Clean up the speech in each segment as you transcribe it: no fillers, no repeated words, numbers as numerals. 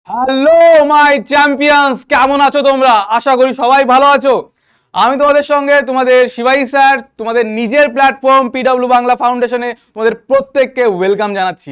Hello my champions, কেমন আছো তোমরা? আশা করি সবাই ভালো আছো। আমি তোমাদের সঙ্গে তোমাদের শিবাই স্যার, তোমাদের নিজের প্ল্যাটফর্ম পিডব্লিউ বাংলা ফাউন্ডেশনে তোমাদের প্রত্যেককে ওয়েলকাম জানাচ্ছি।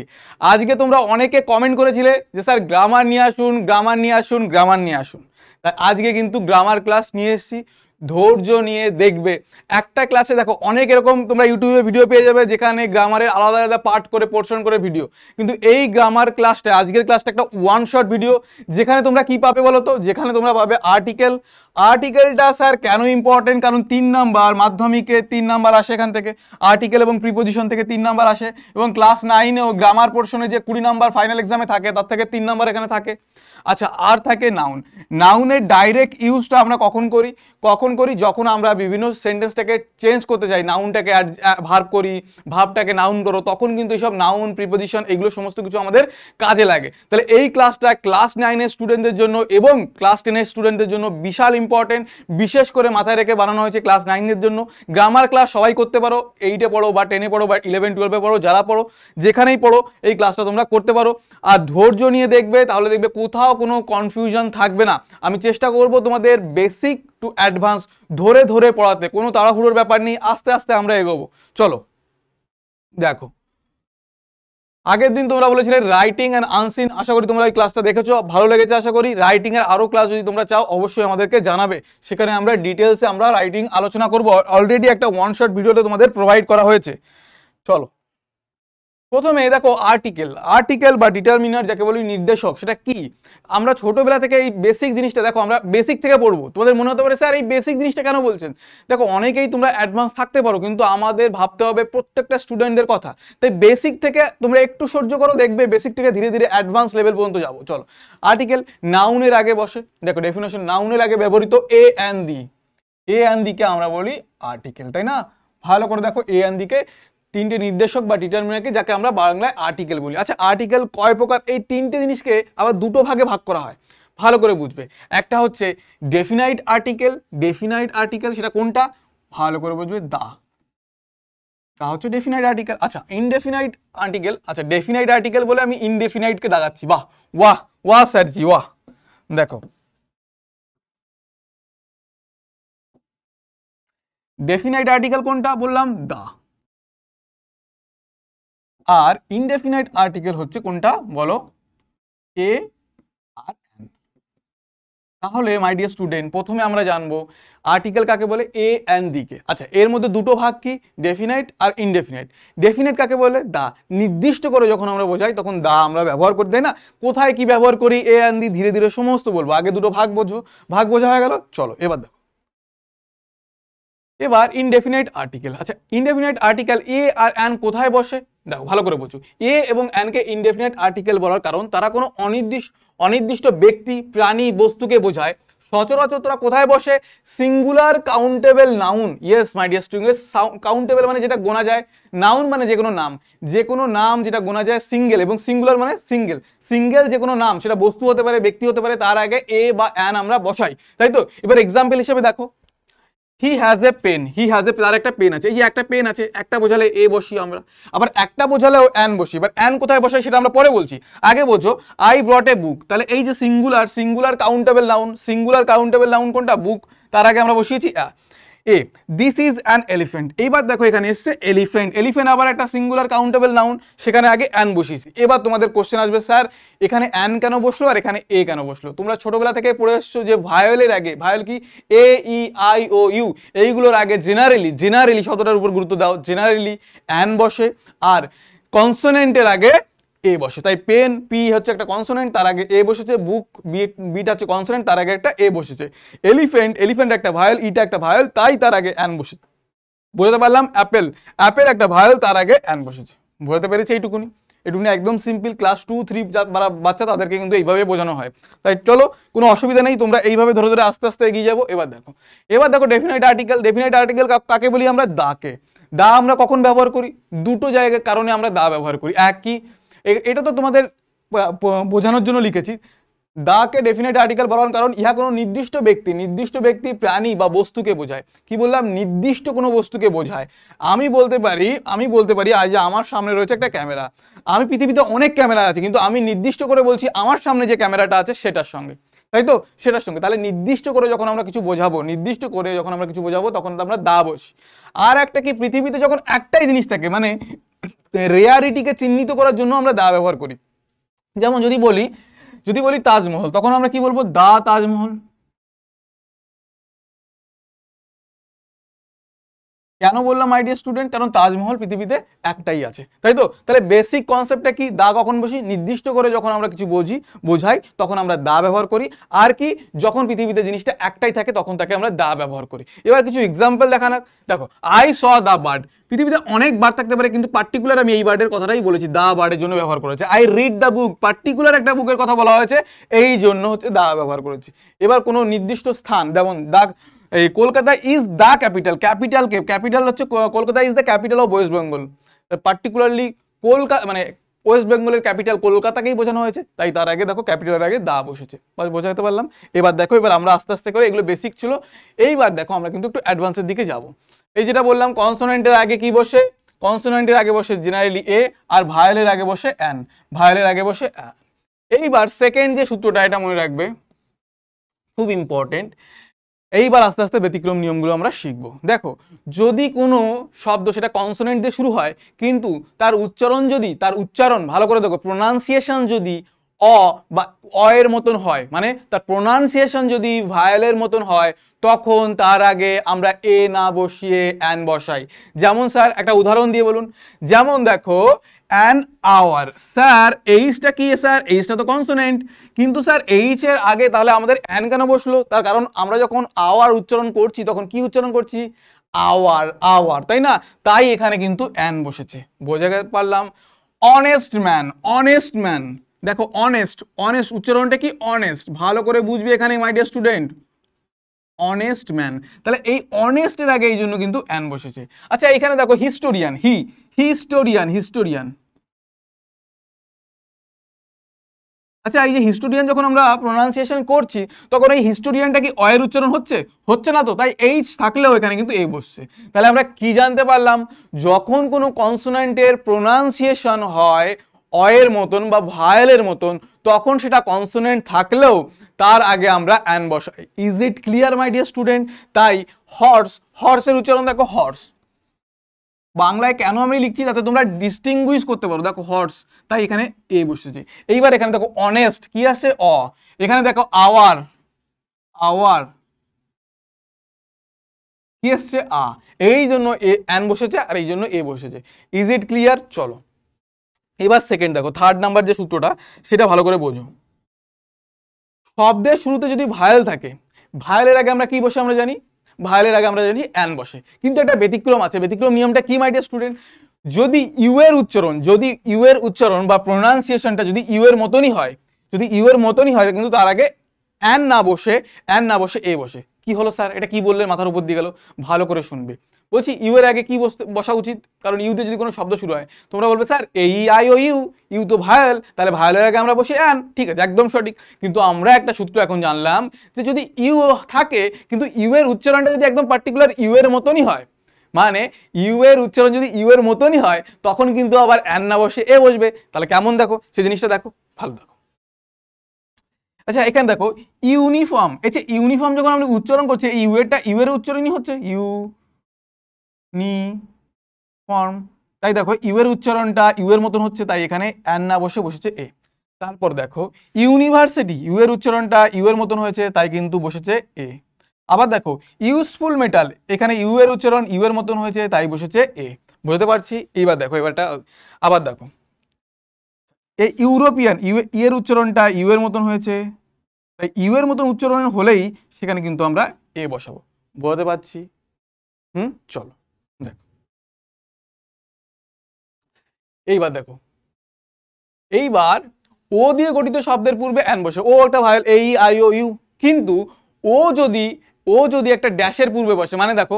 আজকে তোমরা অনেকে কমেন্ট করেছিলে যে স্যার গ্রামার নিয়ে আসুন, গ্রামার নিয়ে আসুন, গ্রামার নিয়ে আসুন। তাই আজকে কিন্তু গ্রামার ক্লাস নিয়ে এসেছি। ধৈর্য নিয়ে দেখবে। একটা ক্লাসে দেখো অনেক এরকম তোমরা ইউটিউবে ভিডিও পেয়ে যাবে যেখানে গ্রামারের আলাদা আলাদা পার্ট করে পোর্শন করে ভিডিও, কিন্তু এই গ্রামার ক্লাসটা, আজকের ক্লাসটা একটা ওয়ান শট ভিডিও। যেখানে তোমরা কি পাবে বলো তো? যেখানে তোমরা পাবে আর্টিকেল। আর্টিকেলটা স্যার কেন ইম্পর্টেন্ট? কারণ 3 নাম্বার মাধ্যমিকে 3 নাম্বার আসে এখান থেকে, আর্টিকেল এবং প্রিপোজিশন থেকে 3 নাম্বার আসে, এবং ক্লাস 9-এও গ্রামার পোর্শনে যে 20 নাম্বার ফাইনাল এক্সামে থাকে তার থেকে 3 নাম্বার এখানে থাকে। আচ্ছা, আর থাকে নাউন। নাউনের ডাইরেক্ট ইউজটা আমরা কখন করি? যখন আমরা বিভিন্ন সেন্টেন্সটাকে চেঞ্জ করতে চাই, নাউনটাকে ভার্ব করি, ভার্বটাকে নাউন করো, তখন কিন্তু এইসব নাউন, প্রিপোজিশন এগুলো সমস্ত কিছু আমাদের কাজে লাগে। তাহলে এই ক্লাসটা ক্লাস 9-এর স্টুডেন্টদের জন্য এবং ক্লাস 10-এর স্টুডেন্টদের জন্য বিশাল ইম্পর্টেন্ট। বিশেষ করে মাথায় রেখে বানানো হয়েছে ক্লাস 9-এর জন্য। গ্রামার ক্লাস সবাই করতে পারো, 8-এ পড়ো বা 10-এ পড়ো বা 11-12-এ পড়ো, যারা পড়ো যেখানেই পড়ো এই ক্লাসটা তোমরা করতে পারো। আর ধৈর্য নিয়ে দেখবে, তাহলে দেখবে কোথাও কোনো কনফিউশন থাকবে না। আমি চেষ্টা করব তোমাদের বেসিক টু অ্যাডভান্স ধরে ধরে পড়াতে। কোনো তাড়াহুড়োর ব্যাপার নেই, আস্তে আস্তে আমরা এগোবো। চলো দেখো, আগের দিন তোমরা বলেছিলে রাইটিং অ্যান্ড আনসিন। আশা করি তোমরা এই ক্লাসটা দেখেছো, ভালো লেগেছে আশা করি। রাইটিং এর আরো ক্লাস যদি তোমরা চাও অবশ্যই আমাদেরকে জানাবে, সেখানে আমরা ডিটেলসে আমরা রাইটিং আলোচনা করব। অলরেডি একটা ওয়ান শট ভিডিওতে তোমাদের প্রোভাইড করা হয়েছে। চলো প্রথমে দেখো, আর্টিকেল বা ডিটারমিনার যাকে বলি, নির্দেশক, সেটা কি? আমরা ছোটবেলা থেকে এই বেসিক জিনিসটা দেখো, আমরা বেসিক থেকে পড়বো। তোমাদের মনে হতে পারে স্যার এই বেসিক জিনিসটা কেন বলছেন? দেখো অনেকেই তোমরা অ্যাডভান্স থাকতে পারো, কিন্তু আমাদের ভাবতে হবে প্রত্যেকটা স্টুডেন্টদের কথা। তাই বেসিক থেকে তোমরা একটু সহ্য করো, দেখবে বেসিক থেকে ধীরে ধীরে অ্যাডভান্স লেভেল পর্যন্ত যাবো। চলো, আর্টিকেল নাউনের আগে বসে। দেখো ডেফিনেশন, নাউনের আগে ব্যবহৃত এ অ্যান্ড দি কে আমরা বলি আর্টিকেল, তাই না? ভালো করে দেখো, এ অ্যান্ড দি কে তিনটে নির্দেশক বা ডিটারমিনারকে, যাকে আমরা বাংলায় আর্টিকেল বলি। আচ্ছা, আর্টিকেল কয় প্রকার? এই তিনটে জিনিসকে আবার দুটো ভাগে ভাগ করা হয়, ভালো করে বুঝবে। একটা হচ্ছে ডেফিনাইট আর্টিকেল, সেটা কোনটা? ভালো করে বুঝবে, তা হচ্ছে ডেফিনাইট আর্টিকেল। আচ্ছা, ইনডেফিনাইট আর্টিকেল। আচ্ছা, ডেফিনাইট আর্টিকেল বলে আমি ইনডেফিনাইটকে দাগাচ্ছি। বাহ ওয়াহ ওয়াহ স্যারজি ওয়াহ। দেখো, ডেফিনাইট আর্টিকেল কোনটা বললাম? আর ইনডেফিনাইট আর্টিকেল হচ্ছে কোনটা বলো? এ আর এন। তাহলে মাই ডিয়ার স্টুডেন্ট, প্রথমে আমরা জানবো আর্টিকেল কাকে বলে, এ এন দি কে। আচ্ছা, এর মধ্যে দুটো ভাগ কি? ডেফিনাইট আর ইনডেফিনাইট। ডেফিনাইট কাকে বলে? নির্দিষ্ট করে যখন আমরা বোঝাই তখন আমরা ব্যবহার করি, তাই না? কোথায় কি ব্যবহার করি, এ এন দি ধীরে ধীরে সমস্ত বলবো। আগে দুটো ভাগ বোঝো, ভাগ বোঝা হয়ে গেল। চলো এবার দেখো, এবার ইনডেফিনাইট আর্টিকেল। আচ্ছা, indefinite article a R N কোথায় বসে? দেখো ভালো করে বোঝো, এ এবং এন কে ইনডেফিনাইট আর্টিকেল বলার কারণ তারা কোনো অনির্দিষ্ট ব্যক্তি, প্রাণী, বস্তুকে বোঝায়। সচরাচর তারা কোথায় বসে? Singular countable noun. Yes my dear students, countable মানে যেটা গোনা যায়, নাউন মানে যে কোনো নাম যেটা গোনা যায়, সিঙ্গেল, এবং সিঙ্গুলার মানে সিঙ্গেল যে কোনো নাম, সেটা বস্তু হতে পারে, ব্যক্তি হতে পারে, তার আগে এ বা এন আমরা বসাই, তাই তো? এবার এক্সাম্পল হিসেবে দেখো, হি হ্যাজ এ পেন, তার একটা পেন আছে। এই যে একটা পেন আছে, একটা বোঝালে এ বসি আমরা, আবার একটা বোঝালেও এন বসি। এবার এন কোথায় বসাই সেটা আমরা পরে বলছি, আগে বোঝো। আই ব্রট এ বুক, তাহলে এই যে সিঙ্গুলার কাউন্টেবল নাউন কোনটা? বুক। তার আগে আমরা বসিয়েছি a. This is an elephant. এইবার দেখো এখানে এসছে এলিফেন্ট আবার একটা সিঙ্গুলার কাউন্টেবল নাউন, সেখানে আগে অ্যান বসিয়েছি। এবার তোমাদের কোশ্চেন আসবে, স্যার এখানে অ্যান কেন বসলো আর এখানে এ কেন বসলো? তোমরা ছোটবেলা থেকে পড়ে এসছো যে ভায়োলের আগে, ভায়োল কি? এ ই আই ও ইউ, এইগুলোর আগে জেনারেলি শব্দটার উপর গুরুত্ব দাও, জেনারেলি অ্যান বসে, আর কনসোনেন্টের আগে এ বসে। তাই পেন, পি হচ্ছে একটা কনসোনেন্ট, তার আগে এ বসেছে। বুক, বিটা হচ্ছে কনসোনেন্ট, তার আগে একটা এ বসেছে। এলিফেন্ট একটা ভায়োল, ইটা একটা ভায়োল, তাই তার আগে অ্যান বসেছে। বোঝাতে পারলাম? অ্যাপেল একটা ভায়োল, তার আগে অ্যান বসেছে। বোঝাতে পেরেছি? এইটুকুনি একদম সিম্পল। ক্লাস 2-3 বাচ্চা, তাদেরকে কিন্তু এইভাবে বোঝানো হয়। তাই চলো, কোনো অসুবিধা নেই, তোমরা এইভাবে ধরে ধরে আস্তে আস্তে এগিয়ে যাবো। এবার দেখো ডেফিনাইট আর্টিকেল কাকে বলি আমরা? দাকে। আমরা কখন ব্যবহার করি? দুটো জায়গার কারণে আমরা ব্যবহার করি। এক কি, এটা তো তোমাদের বোঝানোর জন্য লিখেছি। দাকে ডেফিনেট আর্টিকেল বলার কারণ ইহা কোনো নির্দিষ্ট ব্যক্তি প্রাণী বা বস্তুকে বোঝায়। কি বললাম? নির্দিষ্ট কোনো বস্তুকে বোঝায়। আমি বলতে পারি আজ যে আমার সামনে রয়েছে একটা ক্যামেরা, আমি পৃথিবীতে অনেক ক্যামেরা আছে কিন্তু আমি নির্দিষ্ট করে বলছি আমার সামনে যে ক্যামেরাটা আছে সেটার সঙ্গে, তাই তো, সেটার সঙ্গে। তাহলে নির্দিষ্ট করে যখন আমরা কিছু বোঝাবো তখন আমরা দা বসি। আর একটা কি, পৃথিবীতে যখন একটাই জিনিস থাকে মানে রেয়ারিটিকে চিহ্নিত করার জন্য আমরা দা ব্যবহার করি। যেমন যদি বলি তাজমহল, তখন আমরা কি বলবো? দা তাজমহল। কেন বললাম মাই ডিয়ার স্টুডেন্ট? কারণ তাজমহল পৃথিবীতে একটাই আছে, তাই তো। তাহলে বেসিক কনসেপ্টটা কি? দা কখন বসি? নির্দিষ্ট করে যখন আমরা কিছু বোঝাই তখন আমরা দা ব্যবহার করি। আর কি, যখন পৃথিবীতে জিনিসটা একটাই থাকে তখন তাকে আমরা দা ব্যবহার করি। এবার কিছু এক্সাম্পল দেখানো। দেখো, আই স দা বার্ড। পৃথিবীতে অনেক বার্ড থাকতে পারে কিন্তু পার্টিকুলার আমি এই বার্ডের কথাটাই বলেছি, দা বার্ডের জন্য ব্যবহার করেছে। I read the book, particular একটা বুকের কথা বলা হয়েছে, এই জন্য হচ্ছে দা ব্যবহার করেছি। এবার কোনো নির্দিষ্ট স্থান, যেমন দা, এই Kolkata is the capital, capital হচ্ছে Kolkata is the capital of West Bengal. Particularly Kolkata মানে ওয়েস্ট বেঙ্গলের ক্যাপিটাল কলকাতাকেই বোঝানো হয়েছে, তাই তার আগে দেখো ক্যাপিটালের আগে দা বসেছে। বোঝাতে পারলাম? এবার দেখো, এবার আমরা আস্তে আস্তে করে, এগুলো বেসিক ছিল, এইবার দেখো আমরা কিন্তু একটু অ্যাডভান্সের দিকে যাব। এই যেটা বললাম, কনসোনেন্টের আগে কি বসে? কনসোনেন্টের আগে বসে জেনারেলি এ, আর ভায়েলের আগে বসে অ্যান, এইবার সেকেন্ড যে সূত্রটা, এটা মনে রাখবে, খুব ইম্পর্টেন্ট। এইবার আস্তে আস্তে ব্যতিক্রম নিয়মগুলো আমরা শিখবো। দেখো, যদি কোনো শব্দ সেটা কনসোনেন্ট দিয়ে শুরু হয় কিন্তু তার উচ্চারণ ভালো করে দেখো, প্রোনাউন্সিয়েশন যদি অ বা অ এর মতন হয়, মানে তার প্রোনাউন্সিয়েশন যদি ভায়েলের মতন হয়, তখন তার আগে আমরা এ না বসিয়ে অ্যান বসাই। যেমন স্যার একটা উদাহরণ দিয়ে বলুন। যেমন দেখো, অ্যান আওয়ার, স্যার এইচটা কি? স্যার এইচটা তো কনসোনেন্ট, কিন্তু স্যার এইচ এর আগে তাহলে আমাদের অ্যান কেন বসলো? তার কারণ আমরা যখন আওয়ার উচ্চারণ করছি তখন কি উচ্চারণ করছি? আওয়ার, তাই না? তাই এখানে কিন্তু অ্যান বসেছে। বোঝা পারলাম? অনেস্ট ম্যান, দেখো অনেস্ট উচ্চারণটা কি? অনেস্ট, ভালো করে বুঝবি এখানে my dear student, honest man. তাহলে এই অনেস্টের আগে এই জন্য কিন্তু অ্যান বসেছে। আচ্ছা, এখানে দেখো হিস্টোরিয়ান, হিস্টোরিয়ান। আচ্ছা, এই যে হিস্টোরিয়ান যখন আমরা প্রোনাউন্সিয়েশন করছি তখন এই হিস্টোরিয়ানটা কি অয়ের উচ্চারণ হচ্ছে না তো, তাই এইচ থাকলেও এখানে কিন্তু এ বসছে। তাহলে আমরা কি জানতে পারলাম? যখন কোনো কনসোনেন্টের প্রোনাউন্সিয়েশন হয় অয়ের মতন বা ভায়েলের মতন, তখন সেটা কনসোনেন্ট থাকলেও তার আগে আমরা অ্যান বসাই। Is it clear my dear student? তাই হর্সের উচ্চারণ দেখো, হর্স বাংলায় কেন আমি লিখছি, যাতে তোমরা ডিস্টিংগুইশ করতে পারো। দেখো হর্স, তাই এখানে এ বসেছে। এইবার এখানে দেখো অনেস্ট, কি আসছে? অ। এখানে দেখো আওয়ার, কি আসছে? আ। এই জন্য এ অ্যান বসেছে আর এই জন্য এ বসেছে। Is it clear? চলো এবার সেকেন্ড দেখো, থার্ড নাম্বার যে সূত্রটা সেটা ভালো করে বোঝো। শব্দের শুরুতে যদি ভায়েল থাকে, ভায়েলের আগে আমরা কি বসে আমরা জানি? ভায়েলের আগে আমরা জানি অ্যান বসে। কিন্তু একটা ব্যতিক্রম আছে। ব্যতিক্রম নিয়মটা কি মাই ডিয়ার স্টুডেন্ট? যদি ইউ এর উচ্চারণ বা প্রোনাউন্সিয়েশনটা যদি ইউ এর মতনই হয়, কিন্তু তার আগে অ্যান না বসে এ বসে, কি হলো স্যার? এটা কি বললেন? মাথার উপর দিয়ে গেল। ভালো করে শুনবে। বলছি ইউ এর আগে কি বসা উচিত? কারণ ইউতে যদি কোনো শব্দ শুরু হয় তোমরা বলবে স্যার এই আই ও ইউ তো ভায়েল, তাহলে ভায়েলের আগে আমরা বসি অ্যান। ঠিক আছে, একদম সঠিক। কিন্তু আমরা একটা সূত্র এখন জানলাম যে যদি ইউ থাকে কিন্তু ইউ এর উচ্চারণটা যদি একদম পার্টিকুলার ইউ এর মতনই হয়, মানে ইউ এর উচ্চারণ যদি ইউ এর মতনই হয়, তখন কিন্তু আবার অ্যান না বসে এ বসবে। তাহলে কেমন দেখো সেই জিনিসটা, দেখো ভালো দেখো। আচ্ছা, এখানে দেখো ইউনিফর্ম। এই যে ইউনিফর্ম যখন আমরা উচ্চারণ করছি, এই ইউ এর উচ্চারণই হচ্ছে ফর্ম, তাই দেখো ইউ এর উচ্চারণটা ইউ এর মতন হচ্ছে, তাই এখানে অ্যান না বসেছে এ। তারপর দেখো ইউনিভার্সিটি, ইউ এর উচ্চারণটা ইউ এর মতন হয়েছে, তাই কিন্তু বসেছে এ। আবার দেখো ইউজফুল মেটাল, এখানে ইউ এর উচ্চারণ ইউ এর মতন হয়েছে, তাই বসেছে এ। বুঝতে পারছি? এইবার দেখো, এবারটা আবার দেখো, এই ইউরোপিয়ান, ইউ এর উচ্চারণটা ইউ এর মতন হয়েছে, তাই ইউ এর মতন উচ্চারণ হলেই সেখানে কিন্তু আমরা এ বসাবো। বুঝতে পারছি? চলো দেখো, এইবার দেখো, এইবার ও দিয়ে গঠিত শব্দের পূর্বে অ্যান বসে। ও একটা ভায়েল, এই আই ও ইউ। কিন্তু ও যদি একটা ড্যাশের পূর্বে বসে, মানে দেখো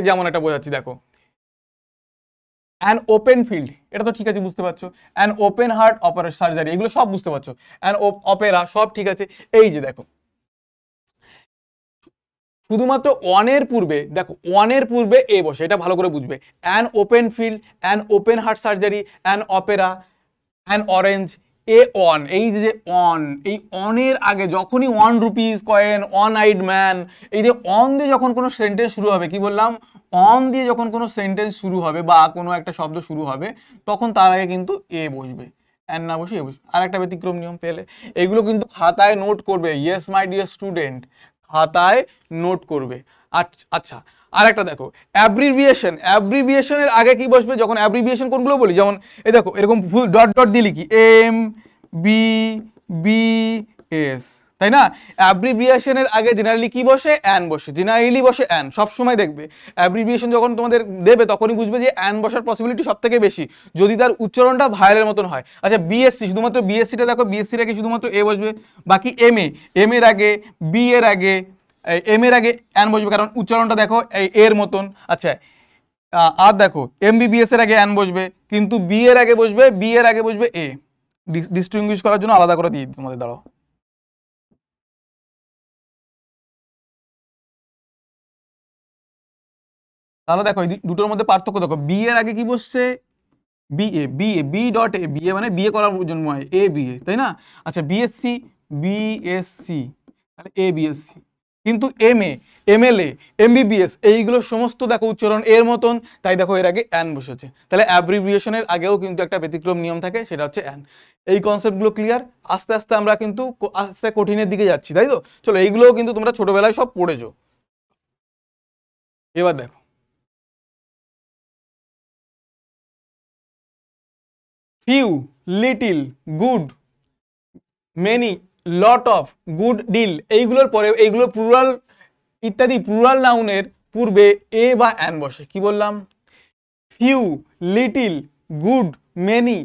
যেমন একটা বোঝাচ্ছি, দেখো অ্যান ওপেন ফিল্ড, এটা তো ঠিক আছে, বুঝতে পারছো। An open heart operation surgery, এগুলো সব বুঝতে পারছো। অ্যান অপেরা, সব ঠিক আছে। এই যে দেখো, শুধুমাত্র ওয়ানের পূর্বে, দেখো ওয়ানের পূর্বে এ বসে, এটা ভালো করে বুঝবে। An open field, an open heart surgery, an Opera, an orange, A on, এই যে অন, এই অনের আগে যখনই 1 rupees coin, on eyed man, এই যে অন দিয়ে যখন কোনো সেন্টেন্স শুরু হবে, কি বললাম, অন দিয়ে যখন কোনো সেন্টেন্স শুরু হবে বা কোনো একটা শব্দ শুরু হবে, তখন তার আগে কিন্তু এ বসবে, অ্যান না বসে এ বসবে। আর একটা ব্যতিক্রম নিয়ম পেলে, এগুলো কিন্তু খাতায় নোট করবে। ইয়েস মাই ডিয়ার স্টুডেন্ট, খাতায় নোট করবে। আচ্ছা, আর একটা দেখো, অ্যাব্রিভিয়েশন, অ্যাব্রিভিয়েশনের আগে কি বসবে, যখন অ্যাব্রিভিয়েশন কোনগুলো বলি, যেমন এই দেখো এরকম ডট ডট দিয়ে লিখি এম বি বি এস, তাই না? অ্যাব্রিভিয়েশনের আগে জেনারেলি কি বসে, অ্যান বসে, জেনারেলি বসে অ্যান, সবসময় দেখবে অ্যাব্রিভিয়েশন যখন তোমাদের দেবে তখনই বুঝবে যে অ্যান বসার পসিবিলিটি সব থেকে বেশি, যদি তার উচ্চারণটা ভাইলের মতন হয়। আচ্ছা, বিএসসি, শুধুমাত্র বিএসসিটা দেখো, বিএসসির আগে শুধুমাত্র এ বসবে, বাকি এম এর আগে, বি এর আগে, এম এর আগে অ্যান বসবে, কারণ উচ্চারণটা দেখো এই এর মতন। আচ্ছা, আর দেখো এমবিবিএস এর আগে অ্যান বসবে, কিন্তু বি এর আগে বসবে, বি এর আগে বসবে এ। ডিস্টিংগুইশ করার জন্য আলাদা করে দিয়ে দিই তোমাদের, দাঁড়াও। তাহলে দেখো এই দুটোর মধ্যে পার্থক্য দেখো, বি এর আগে কি বসছে, B A, B A, B dot A, B A মানে বিয়ে করার জন্য এ বি এ, তাই না? আচ্ছা, বিএসসি, বিএসসি, তাহলে এ বিএসসি। কিন্তু এম এ, এমএলএ, এমবিবিএস, এইগুলো সমস্ত দেখো উচ্চারণ এর মতন, তাই দেখো এর আগে অ্যান বসেছে। তাহলে অ্যাব্রিভিয়েশনের আগেও কিন্তু একটা ব্যতিক্রম নিয়ম থাকে, সেটা হচ্ছে অ্যান। এই কনসেপ্টগুলো ক্লিয়ার? আস্তে আস্তে আমরা কিন্তু আস্তে কঠিনের দিকে যাচ্ছি, তাই তো? চলো, এইগুলোও কিন্তু তোমরা ছোটবেলায় সব পড়েছো। এবার দেখো, few, little, good, many, lot of, good deal, এইগুলোর পরে এইগুলো প্লুরাল ইত্যাদি প্লুরাল নাউনের পূর্বে এ বা অ্যান বসে। কি বললাম, few, little, good, many,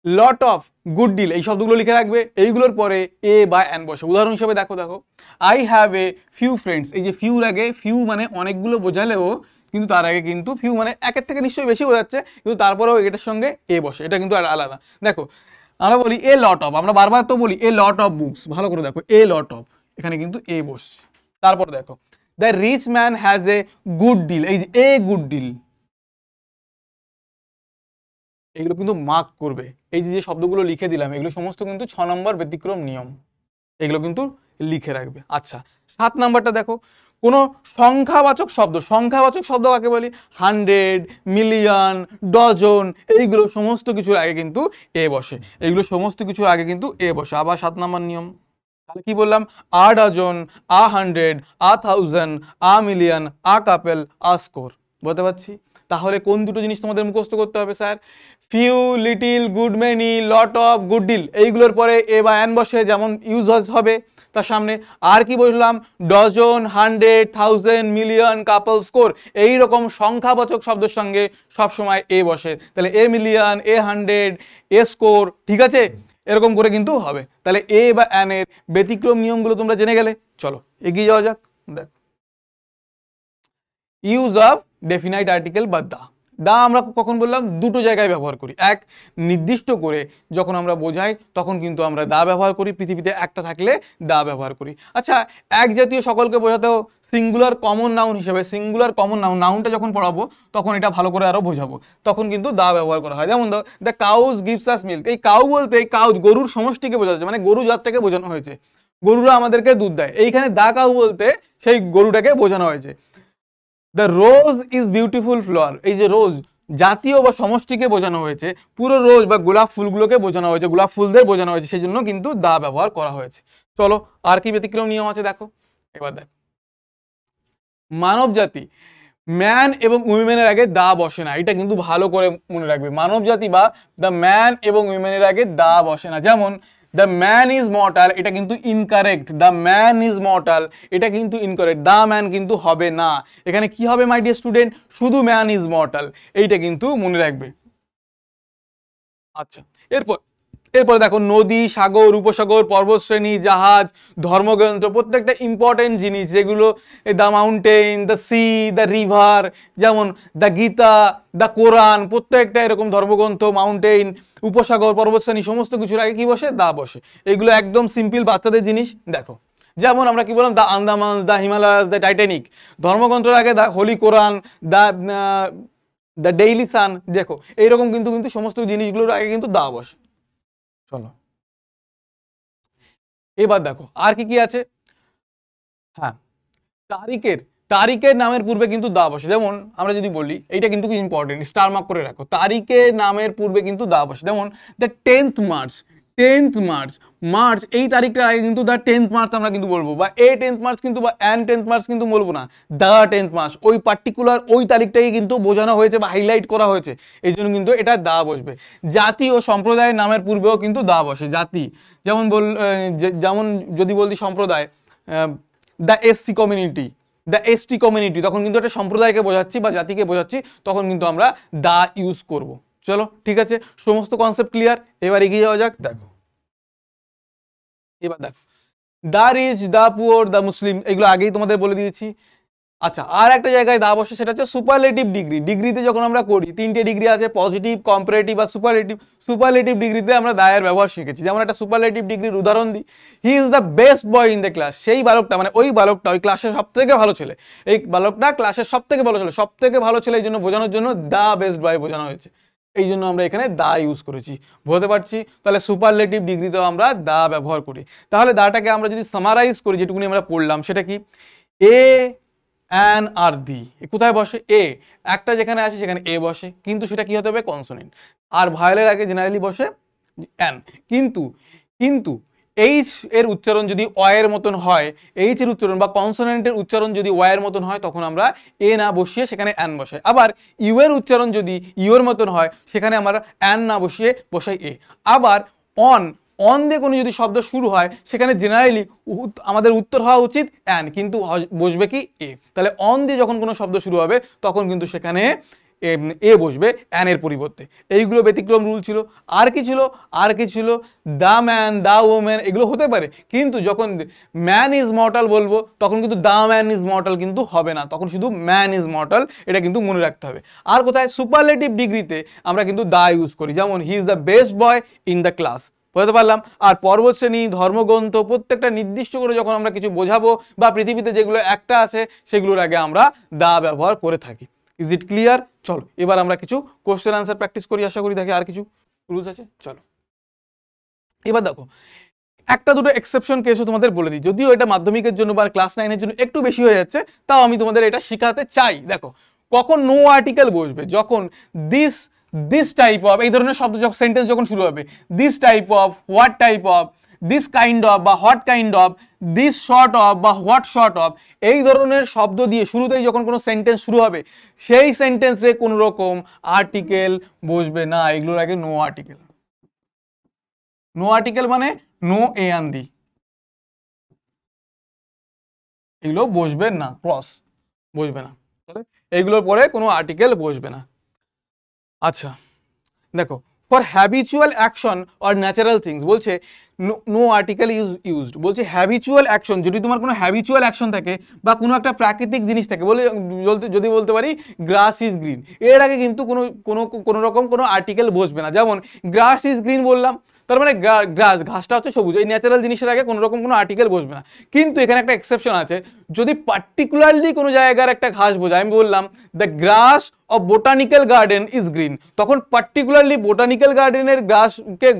lot of, good deal, এই শব্দগুলো লিখে রাখবে, এইগুলোর পরে এ বা অ্যান বসে। উদাহরণ হিসেবে দেখো, I have a few friends, এই যে ফিউর আগে, ফিউ মানে অনেকগুলো বোঝালেও কিন্তু তার আগে কিন্তু ফিউ মানে একের থেকে নিশ্চয়ই বেশি বোঝাচ্ছে, কিন্তু তারপরেও এটার সঙ্গে এ বসে, এটা কিন্তু আলাদা। দেখো, আমরা বলি এ লট অফ, আমরা বারবার তো বলি এ লট অফ বুকস, ভালো করে দেখো এ লট অফ, এখানে কিন্তু এ বসছে। তারপর দেখো, the rich man has a good deal, এই যে এ গুড ডিল, এগুলো কিন্তু মার্ক করবে। এই যে শব্দগুলো লিখে দিলাম, এগুলো সমস্ত কিন্তু 6 নম্বর ব্যতিক্রম নিয়ম, এগুলো কিন্তু লিখে রাখবে। আচ্ছা, 7 নাম্বারটা দেখো, কোনো সংখ্যাবাচক শব্দ, সংখ্যাবাচক শব্দ কাকে বলি, 100, মিলিয়ন, ডজন, এইগুলো সমস্ত কিছুর আগে কিন্তু এ বসে, এইগুলো সমস্ত কিছুর আগে কিন্তু এ বসে। আবার 7 নাম্বার নিয়ম, তাহলে কি বললাম, a dozen, a 100, a 1000, a million, a couple, a score. বলতে পারছি? তাহলে কোন দুটো জিনিস তোমাদের মুখস্থ করতে হবে sir, few, little, good, many, lot of, good deal, এইগুলোর পরে এ বা অ্যান বসে, যেমন ইউজ হবে তার সামনে। আর কি বললাম, ডজন, 100, 1000, মিলিয়ন, কাপল, স্কোর, এইরকম সংখ্যাবাচক শব্দের সঙ্গে সবসময় এ বসে। তাহলে a million, A 100, A score, ঠিক আছে? এরকম করে কিন্তু হবে। তাহলে এ বা অ্যান এর ব্যতিক্রম নিয়মগুলো তোমরা জেনে গেলে। চলো এগিয়ে যাওয়া যাক। দেখ, ইউজ অফ ডেফিনাইট আর্টিকেল বা দা আমরা কখন বললাম, দুটো জায়গায় ব্যবহার করি। এক, নির্দিষ্ট করে যখন আমরা বোঝাই তখন কিন্তু আমরা দা ব্যবহার করি, পৃথিবীতে একটা থাকলে দা ব্যবহার করি। আচ্ছা, এক জাতীয় সকলকে বোঝাতেও সিঙ্গুলার কমন নাউন হিসেবে, সিঙ্গুলার কমন নাউন, নাউনটা যখন পড়াবো তখন এটা ভালো করে আরো বোঝাবো, তখন কিন্তু দা ব্যবহার করা হয়। যেমন the cows gives us milk, এই কাউ বলতে এই কাউজ গরুর সমষ্টিকে বোঝাচ্ছে, মানে গরু জাতটাকে বোঝানো হয়েছে, গরুরা আমাদেরকে দুধ দেয়। এইখানে দা কাউ বলতে সেই গরুটাকে বোঝানো হয়েছে। The rose is beautiful flower, এই যে রোজ জাতীয় বা সমষ্টিকে বোঝানো হয়েছে, পুরো রোজ বা গোলাপ ফুলগুলোকে বোঝানো হয়েছে, গোলাপ ফুলদের বোঝানো হয়েছে, সেই জন্য কিন্তু দা ব্যবহার করা হয়েছে। চলো আর কি ব্যতিক্রম নিয়ম আছে দেখো। এবার দেখো, মানব জাতি, ম্যান এবং উইমেনের আগে দা বসে না, এটা কিন্তু ভালো করে মনে রাখবে। মানব জাতি বা দ্য ম্যান এবং উইমেনের আগে দা বসে না। যেমন দ্য ম্যান ইজ মর্টাল, এটা কিন্তু incorrect, the man is mortal, এটা কিন্তু ইনকারেক্ট, দ্য ম্যান কিন্তু হবে না। এখানে কি হবে মাই ডিয়ার স্টুডেন্ট, শুধু ম্যান ইজ মর্টাল, এইটা কিন্তু মনে রাখবে। আচ্ছা, এরপর এরপরে দেখো নদী, সাগর, উপসাগর, পর্বতশ্রেণী, জাহাজ, ধর্মগ্রন্থ, প্রত্যেকটা ইম্পর্টেন্ট জিনিস যেগুলো the mountain, the sea, the river, যেমন দ্য গীতা, দ্য কোরআন, প্রত্যেকটা এরকম ধর্মগ্রন্থ, মাউন্টেন, উপসাগর, পর্বতশ্রেণী সমস্ত কিছুর আগে কি বসে? দা বসে। এগুলো একদম সিম্পল বাচ্চাদের জিনিস। দেখো যেমন আমরা কি বললাম, the Andaman, the Himalayas, the Titanic. ধর্মগ্রন্থের আগে the holy Quran, the daily sun. দেখো এইরকম কিন্তু কিন্তু সমস্ত জিনিসগুলোর আগে কিন্তু দা বসে। চলো এবার দেখো আর কি কি আছে। হ্যাঁ, তারিখের নামের পূর্বে কিন্তু দা বসে। যেমন আমরা যদি বলি, এইটা কিন্তু কি ইম্পর্টেন্ট, স্টার মার্ক করে রাখো, তারিখের নামের পূর্বে কিন্তু দা বসে। যেমন the 10th March, 10th March, March এই তারিখটার আগে কিন্তু দ্য 10th মার্চ আমরা কিন্তু বলবো, বা এ 10th মার্চ কিন্তু, বা অ্যান 10th মার্চ কিন্তু বলবো না, দ্য 10th মার্চ। ওই পার্টিকুলার ওই তারিখটাই কিন্তু বোঝানো হয়েছে বা হাইলাইট করা হয়েছে, এই জন্য কিন্তু এটা দা বসবে। জাতি ও সম্প্রদায়ের নামের পূর্বেও কিন্তু দা বসে। জাতি যেমন যদি বলতি সম্প্রদায়, the SC community, the ST community, তখন কিন্তু একটা সম্প্রদায়কে বোঝাচ্ছি বা জাতিকে বোঝাচ্ছি, তখন কিন্তু আমরা দা ইউজ করব। চলো ঠিক আছে, সমস্ত কনসেপ্ট ক্লিয়ার। এবার এগিয়ে যাওয়া যাক। দেখো এবার দেখো the rich, the poor, the Muslim, এগুলো আগেই তোমাদের বলে দিয়েছি। আচ্ছা, আর একটা জায়গায় দা বসে, সেটা হচ্ছে সুপারলেটিভ ডিগ্রি। ডিগ্রিতে যখন আমরা করি, 3টে ডিগ্রি আছে, পজিটিভ, কম্পারেটিভ আর সুপারলেটিভ। সুপারলেটিভ ডিগ্রিতে আমরা দায়ের ব্যবহার শিখেছি। যেমন একটা সুপারলেটিভ ডিগ্রির উদাহরণ দিই, he is the best boy in the class. সেই বালকটা, মানে ওই বালকটা ওই ক্লাসের সব থেকে ভালো ছেলে, এই বালকটা ক্লাসের সব থেকে ভালো ছেলে, সব থেকে ভালো ছেলে, এই জন্য বোঝানোর জন্য দ্য বেস্ট বয় বোঝানো হয়েছে, এই জন্য আমরা এখানে দা ইউজ করেছি। বুঝতে পারছি? তাহলে সুপারলেটিভ ডিগ্রিতেও আমরা দা ব্যবহার করি। তাহলে দাটাকে আমরা যদি সামারাইজ করি, যেটুকুনি আমরা পড়লাম, সেটা কি? এ অ্যান আর দি কোথায় বসে? এ একটা যেখানে আছে সেখানে এ বসে, কিন্তু সেটা কি হতে হবে? কনসোনেন্ট। আর ভায়েলের আগে জেনারেলি বসে অ্যান। কিন্তু এইচ এর উচ্চারণ যদি অয়ের মতন হয়, এইচ এর উচ্চারণ বা কনসোনেন্টের উচ্চারণ যদি ওয়ের মতন হয়, তখন আমরা এ না বসিয়ে সেখানে অ্যান বসাই। আবার ইউ এর উচ্চারণ যদি ইউর মতন হয়, সেখানে আমরা অ্যান না বসিয়ে বসাই এ। আবার অন দিয়ে কোনো যদি শব্দ শুরু হয়, সেখানে জেনারেলি আমাদের উত্তর হওয়া উচিত অ্যান, কিন্তু বসবে কি? এ। তাহলে অন দিয়ে যখন কোনো শব্দ শুরু হবে, তখন কিন্তু সেখানে এ বসবে অ্যানের পরিবর্তে। এইগুলো ব্যতিক্রম রুল ছিল। আর কি ছিল? দ্য ম্যান, দ্য ওম্যান, এগুলো হতে পারে, কিন্তু যখন ম্যান ইজ মর্টাল বলবো, তখন কিন্তু দ্য ম্যান ইজ মর্টাল কিন্তু হবে না, তখন শুধু ম্যান ইজ মর্টাল, এটা কিন্তু মনে রাখতে হবে। আর কোথায়? সুপারলেটিভ ডিগ্রিতে আমরা কিন্তু দা ইউজ করি। যেমন he is the best boy in the class, বুঝতে পারলাম। আর পর্বতশ্রেণী, ধর্মগ্রন্থ, প্রত্যেকটা নির্দিষ্ট করে যখন আমরা কিছু বোঝাবো বা পৃথিবীতে যেগুলো একটা আছে, সেগুলোর আগে আমরা দা ব্যবহার করে থাকি। Is it clear? চলো এবার আমরা কিছু কোশ্চেন আনসার প্র্যাকটিস করি। আশা করি দেখে আর কিছু রুলস আছে। চলো এবার দেখো, একটা দুটো এক্সেপশন কেসও তোমাদের বলে দিই, যদিও এটা মাধ্যমিকের জন্য বা ক্লাস 9-এর জন্য একটু বেশি হয়ে যাচ্ছে, তাও আমি তোমাদের এটা শেখাতে চাই। দেখো, কখন নো আর্টিকেল বসবে? যখন দিস টাইপ অফ, এই ধরনের শব্দ যখন সেন্টেন্স যখন শুরু হবে, this type of, what type of, this kind of বা what kind of, this sort of বা হোয়াট শর্ট অফ, এই ধরনের শব্দ দিয়ে শুরুতেই যখন কোনো সেন্টেন্স শুরু হবে, সেই সেন্টেন্সে কোনো রকম আর্টিকেল বসবে না। এগুলোর আগে নো আর্টিকেল। নো আর্টিকেল মানে নো এ আন দি, এগুলো বসবে না, ক্রস বসবে না, এইগুলোর পরে কোনো আর্টিকেল বসবে না। আচ্ছা দেখো, for habitual action or natural things বলছে নো আর্টিকেল ইজ ইউজড। বলছে হ্যাবিচুয়াল অ্যাকশন, যদি তোমার কোনো হ্যাবিচুয়াল অ্যাকশন থাকে বা কোনো একটা প্রাকৃতিক জিনিস থাকে, যদি বলতে পারি গ্রাস ইজ গ্রিন, এর আগে কিন্তু কোনো রকম কোনো আর্টিকেল বসবে না। যেমন গ্রাস ইজ গ্রিন বললাম, তার মানে ঘাসটা হচ্ছে সবুজ, এই ন্যাচারাল জিনিসের আগে কোনো রকম কোনো আর্টিকেল বসবে না। কিন্তু এখানে একটা এক্সেপশন আছে, যদি পার্টিকুলারলি কোনো জায়গার একটা ঘাস বোঝায়, আমি বললাম the grass of botanical garden is green, তখন পার্টিকুলারলি বোটানিক্যাল গার্ডেনের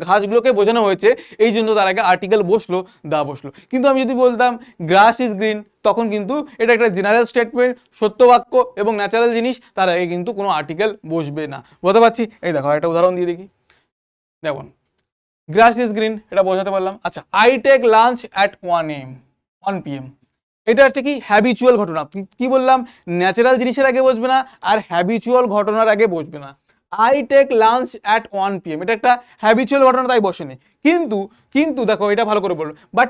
ঘাসগুলোকে বোঝানো হয়েছে, এই জন্য তার আগে আর্টিকেল বসলো, দা বসলো। কিন্তু আমি যদি বলতাম গ্রাস ইজ গ্রিন, তখন কিন্তু এটা একটা জেনারেল স্টেটমেন্ট, সত্য বাক্য এবং ন্যাচারাল জিনিস, তার আগে কিন্তু কোনো আর্টিকেল বসবে না। বুঝতে পারছি? এই দেখো একটা উদাহরণ দিয়ে দেখি। দেখুন, গ্রাস ইজ গ্রিন, এটা বোঝাতে পারলাম। আচ্ছা, I take lunch at 1 PM, এটা হচ্ছে কি? হ্যাবিচুয়াল ঘটনা। কি বললাম? ন্যাচারাল জিনিসের আগে বসবে না, আর হ্যাবিচুয়াল ঘটনার আগে বসবে না। I take lunch at 1 PM, এটা একটা হ্যাবিচুয়াল ঘটনা, তাই বসেনি। কিন্তু দেখো, এটা ভালো করে বলবো, but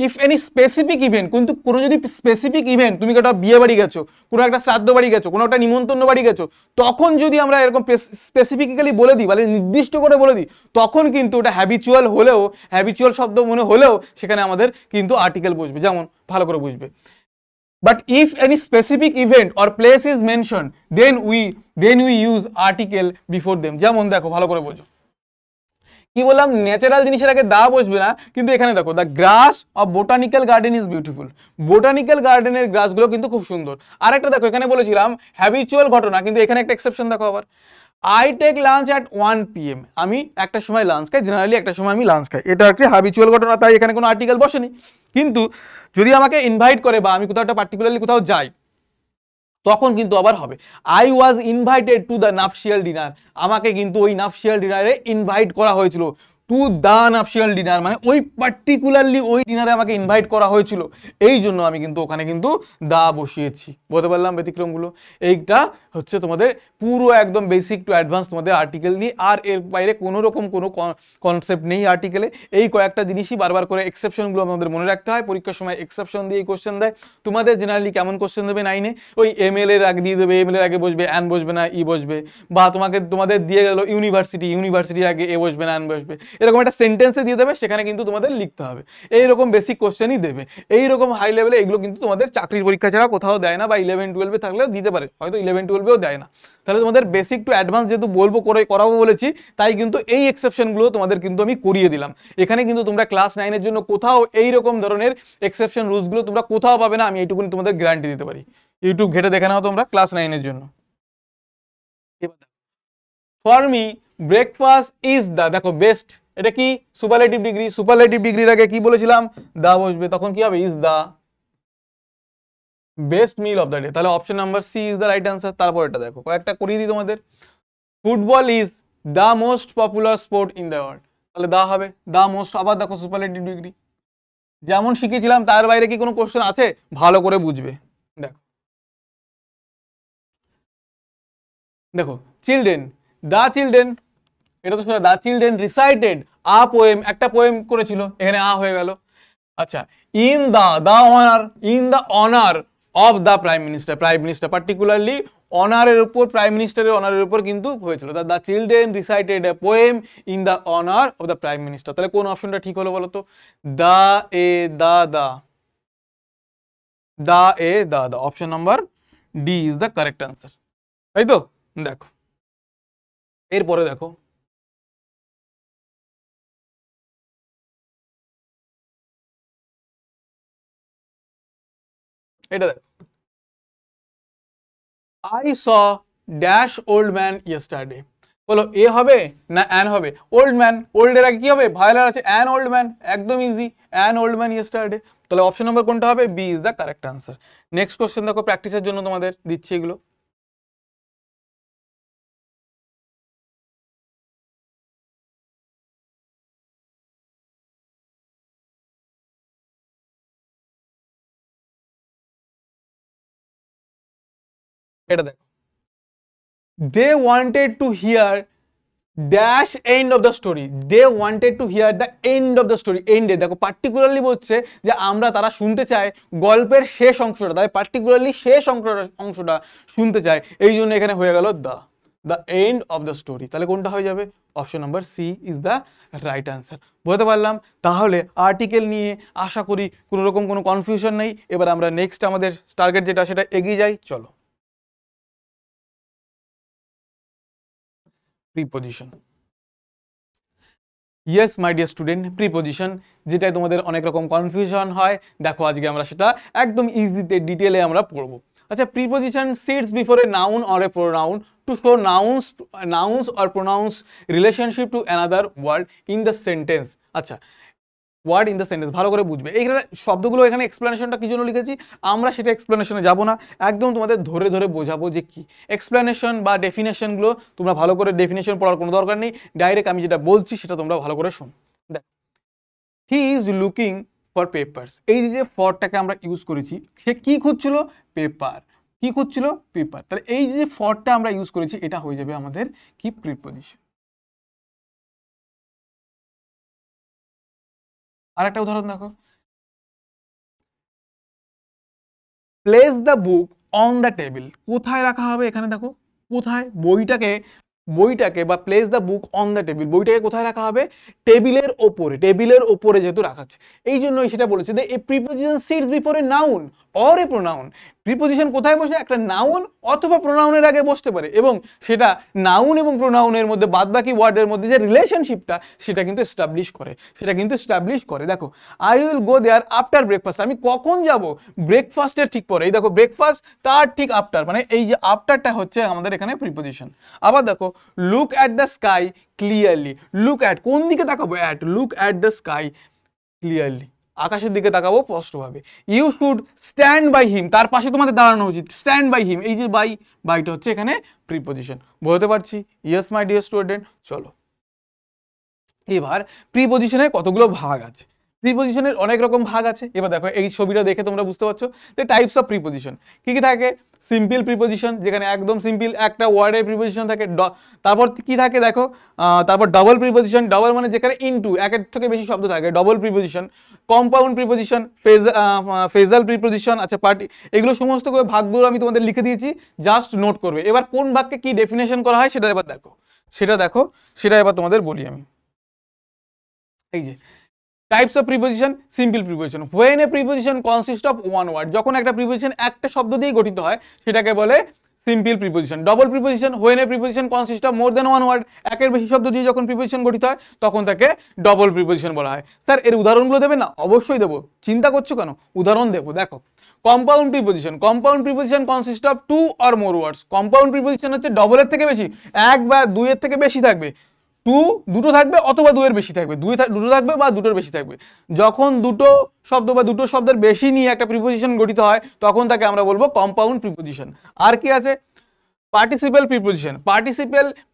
if any specific event, কিন্তু কোনো যদি স্পেসিফিক ইভেন্ট, তুমি একটা বিয়ে বাড়ি গেছো, কোনো একটা শ্রাদ্ধ বাড়ি গেছো, কোনো একটা নিমন্ত্রণ বাড়ি গেছো, তখন যদি আমরা এরকম স্পেসিফিক্যালি বলে দিই, মানে নির্দিষ্ট করে বলে দিই, তখন কিন্তু ওটা হ্যাবিচুয়াল হলেও, হ্যাবিচুয়াল শব্দ মনে হলেও সেখানে আমাদের কিন্তু আর্টিকেল বসবে। যেমন ভালো করে বুঝবে, but if any specific event or place is mentioned, then we use article before them। যেমন দেখো ভালো করে বোঝো, কি বললাম, ন্যাচারাল জিনিসের আগে দা বসবে না, কিন্তু এখানে দেখো the grass of botanical garden is beautiful, botanical গার্ডেনের গ্রাসগুলো কিন্তু খুব সুন্দর। আরেকটা দেখো, এখানে বলেছিলাম হ্যাবিচুয়াল ঘটনা, কিন্তু এখানে একটা এক্সেপশন দেখো আবার, I take lunch at 1 PM, আমি একটা সময় লাঞ্চ খাই, জেনারেলি একটা সময় আমি লাঞ্চ খাই, এটা একটা হ্যাবিচুয়াল ঘটনা, তাই এখানে কোনো আর্টিকেল বসেনি। কিন্তু যদি আমাকে ইনভাইট করে বা আমি কোথাও একটা পার্টিকুলারলি কোথাও যাই, তখন কিন্তু আবার হবে, I was invited to the nuptial dinner, আমাকে কিন্তু ওই নাপশিয়াল ডিনারে ইনভাইট করা হয়েছিল, টু দ্য নাপশিয়াল ডিনার মানে ওই পার্টিকুলারলি ওই ডিনারে আমাকে ইনভাইট করা হয়েছিল, এই জন্য আমি কিন্তু ওখানে কিন্তু দা বসিয়েছি। বলতে পারলাম ব্যতিক্রমগুলো? এইটা হচ্ছে তোমাদের পুরো একদম বেসিক টু অ্যাডভান্স তোমাদের আর্টিকেল নিয়ে, আর এর বাইরে কোনো রকম কোনো কনসেপ্ট নেই আর্টিকেলে। এই কয়েকটা জিনিসই বারবার করে এক্সেপশনগুলো আমাদের মনে রাখতে হয়, পরীক্ষার সময় এক্সেপশন দিয়ে কোশ্চেন দেয়। তোমাদের জেনারেলি কেমন কোশ্চেন দেবে 9-এ, ওই এমএল এর আগে দিয়ে দেবে, এমএল এর আগে বসবে অ্যান, বসবে না ই বসবে, বা তোমাদের দিয়ে গেল ইউনিভার্সিটির আগে এ বসবে না অ্যান বসবে, এরকম একটা সেন্টেন্সে দিয়ে দেবে, সেখানে কিন্তু তোমাদের লিখতে হবে। এইরকম বেসিক কোশ্চেনই দেবে, এইরকম হাই লেভেলে এগুলো কিন্তু তোমাদের চাকরির পরীক্ষা ছাড়া কোথাও দেয় না, বা 11-12-এ থাকলেও দিতে পারে, হয়তো 11-12-এও দেয় না। তাহলে তোমাদের বেসিক টু অ্যাডভান্স যেহেতু করাবো বলেছি, তাই কিন্তু এই এক্সেপশনগুলো তোমাদের কিন্তু আমি করিয়ে দিলাম। এখানে কিন্তু তোমরা ক্লাস 9-এর জন্য কোথাও এইরকম ধরনের এক্সেপশন রুলসগুলো তোমরা কোথাও পাবে না, আমি এইটুকুনি তোমাদের গ্যারান্টি দিতে পারি। ইউটিউব ঘেটে দেখে নাও তোমরা ক্লাস 9-এর জন্য। For me breakfast is the, দেখো বেস্ট, এটা কি সুপারলেটিভ ডিগ্রি, সুপারলেটিভ ডিগ্রির আগে কি বলেছিলাম, দা বসবে, তখন কি হবে, is the best meal of the day, তাহলে option number C is the right answer. তারপর এটা দেখো কয়েকটা করিয়ে দিই তোমাদের, football is the most popular sport in the world, তাহলে দা হবে, দ্য মোস্ট, আবার দেখো সুপারলেটিভ ডিগ্রি যেমন শিখেছিলাম, তার বাইরে কি কোনো কোশ্চেন আছে, ভালো করে বুঝবে। দেখো দেখো চিলড্রেন, দ্য চিলড্রেন, এটা তো the children recited a poem, একটা পোয়েম করেছিল, এখানে আ হয়ে গেল। আচ্ছা, in the honour, in the honour of the prime minister, prime minister particularly অনারের উপর, প্রাইম মিনিস্টারের অনারের উপর কিন্তু হয়েছিল, the children recited a poem in the honour of the prime minister. তাহলে কোন অপশনটা ঠিক হলো বলো তো, the a the the, the a the the, option number D is the correct answer, তাই তো? দেখো এরপরে দেখো, এটা দেখো, I saw dash old man yesterday, বলো এ হবে না অ্যান হবে, ওল্ড ম্যান, ওল্ড এর আগে কি হবে, ভায়োলার আছে, অ্যান ওল্ড ম্যান, একদম easy, an old man yesterday, তাহলে অপশন নাম্বার কোনটা হবে, B is the correct answer. Next question দেখো, প্র্যাকটিসের জন্য তোমাদের দিচ্ছি এগুলো, এটা দেখো, they wanted to hear dash end of the story, they wanted to hear the end of the story, এন্ডে দেখো পার্টিকুলারলি বলছে যে তারা শুনতে চায় গল্পের শেষ অংশটা, তাই পার্টিকুলারলি শেষ অংশটা শুনতে চায়, এই জন্য এখানে হয়ে গেল the end of the story, তাহলে কোনটা হয়ে যাবে, option number C is the right answer. বলতে পারলাম? তাহলে আর্টিকেল নিয়ে আশা করি কোনো রকম কোনো কনফিউশন নেই। এবার আমরা নেক্সট আমাদের টার্গেট যেটা সেটা এগিয়ে যাই, চলো। Preposition, yes my dear student, preposition যেটাই তোমাদের অনেক রকম কনফিউশন হয়, দেখো আজকে আমরা সেটা একদম ইজিতে ডিটেলে আমরা পড়বো। আচ্ছা, preposition sits before a noun or a pronoun to show nouns or pronouns relationship to another word in the sentence। আচ্ছা, ওয়ার্ড ইন দ্য সেন্টেন্স ভালো করে বুঝবে। এইখানে শব্দগুলো, এখানে এক্সপ্লেনেশনটা কি জন্য লিখেছি, আমরা সেটা এক্সপ্লেনেশনে যাব না, একদম তোমাদের ধরে ধরে বোঝাবো যে কি এক্সপ্লেনেশন বা ডেফিনেশনগুলো। তোমরা ভালো করে ডেফিনেশন পড়ার কোনো দরকার নেই, ডাইরেক্ট আমি যেটা বলছি সেটা তোমরা ভালো করে শোনো। দেখ, he is looking for papers, এই যে ফরটাকে আমরা ইউজ করেছি, সে কি খুঁজছিল, পেপার, কি খুঁজছিল, পেপার, তাহলে এই যে ফরটা আমরা ইউজ করেছি এটা হয়ে যাবে আমাদের কি, প্রিপজিশন। আর একটা উদাহরণ দেখো, place the book on the table, কোথায় রাখা হবে এখানে দেখো, কোথায় বইটাকে বা place the book on the table, বইটাকে কোথায় রাখা হবে, টেবিলের ওপরে যেহেতু রাখা আছে এই জন্যই সেটা বলেছে যে a preposition sits before a noun or a pronoun. Preposition কোথায় বসে, একটা নাউন অথবা প্রোনাউনের আগে বসতে পারে, এবং সেটা নাউন এবং প্রোনাউনের মধ্যে বাদবাকি ওয়ার্ডের মধ্যে যে রিলেশনশিপটা সেটা কিন্তু এস্টাবলিশ করে। দেখো I will go there after breakfast, আমি কখন যাব, ব্রেকফাস্টের ঠিক পরে। এই দেখো ব্রেকফাস্ট তার ঠিক আফটার, মানে এই যে আফটারটা হচ্ছে আমাদের এখানে প্রিপোজিশন। আবার দেখো look at the sky clearly, look at কোন দিকে তাকাবো, look at the sky clearly, আকাশের দিকে তাকাবো স্পষ্টভাবে। You should stand by him, তার পাশে তোমাদের দাঁড়ানো উচিত, স্ট্যান্ড বাই হিম, এই যে বাইটা হচ্ছে এখানে প্রিপোজিশন। বলতে পারছি? Yes my dear student. চলো এবার প্রিপোজিশনের কতগুলো ভাগ আছে, প্রিপোজিশনের অনেক রকম ভাগ আছে। এবার দেখো এই ছবিটা দেখে তোমরা বুঝতে পারছো যে টাইপস অফ প্রিপোজিশন কি কি থাকে। সিম্পল প্রিপোজিশন, যেখানে একদম সিম্পল একটা ওয়ার্ডের প্রিপোজিশন থাকে। তারপর কি থাকে দেখো, তারপর ডাবল প্রিপোজিশন, ডাবল মানে যেখানে ইনটু একের থেকে বেশি শব্দ থাকে, double preposition. Compound preposition, phrasal preposition. আচ্ছা পার্টি, এগুলো সমস্ত ভাগগুলো আমি তোমাদের লিখে দিয়েছি, জাস্ট নোট করবে। এবার কোন ভাগকে কি ডেফিনেশন করা হয় সেটা এবার দেখো, সেটা এবার তোমাদের বলি আমি। এই যে types of preposition, simple preposition, when a preposition consist of one word, যখন একটা প্রিপোজিশন একটা শব্দ দিয়ে গঠিত হয় সেটাকে বলে simple preposition. Double preposition, when a preposition consist of more than one word, একের বেশি শব্দ দিয়ে যখন প্রিপোজিশন গঠিত হয় তখন তাকে ডবল প্রিপোজিশন বলা হয়। স্যার এর উদাহরণগুলো দেবে না? অবশ্যই দেবো, চিন্তা করছো কেন, উদাহরণ দেবো। দেখো compound preposition consist of two or more words, compound preposition হচ্ছে ডবলের থেকে বেশি, এক বা দুইয়ের থেকে বেশি থাকবে, দুটো থাকবে অথবা দুয়ের বেশি থাকবে, দুটো থাকবে বা দুটোর বেশি থাকবে। যখন দুটো শব্দ বা দুটো শব্দের বেশি নিয়ে একটা প্রিপোজিশন গঠিত হয় তখন তাকে আমরা বলবো কম্পাউন্ড প্রিপোজিশন। আর কি আছে? Participle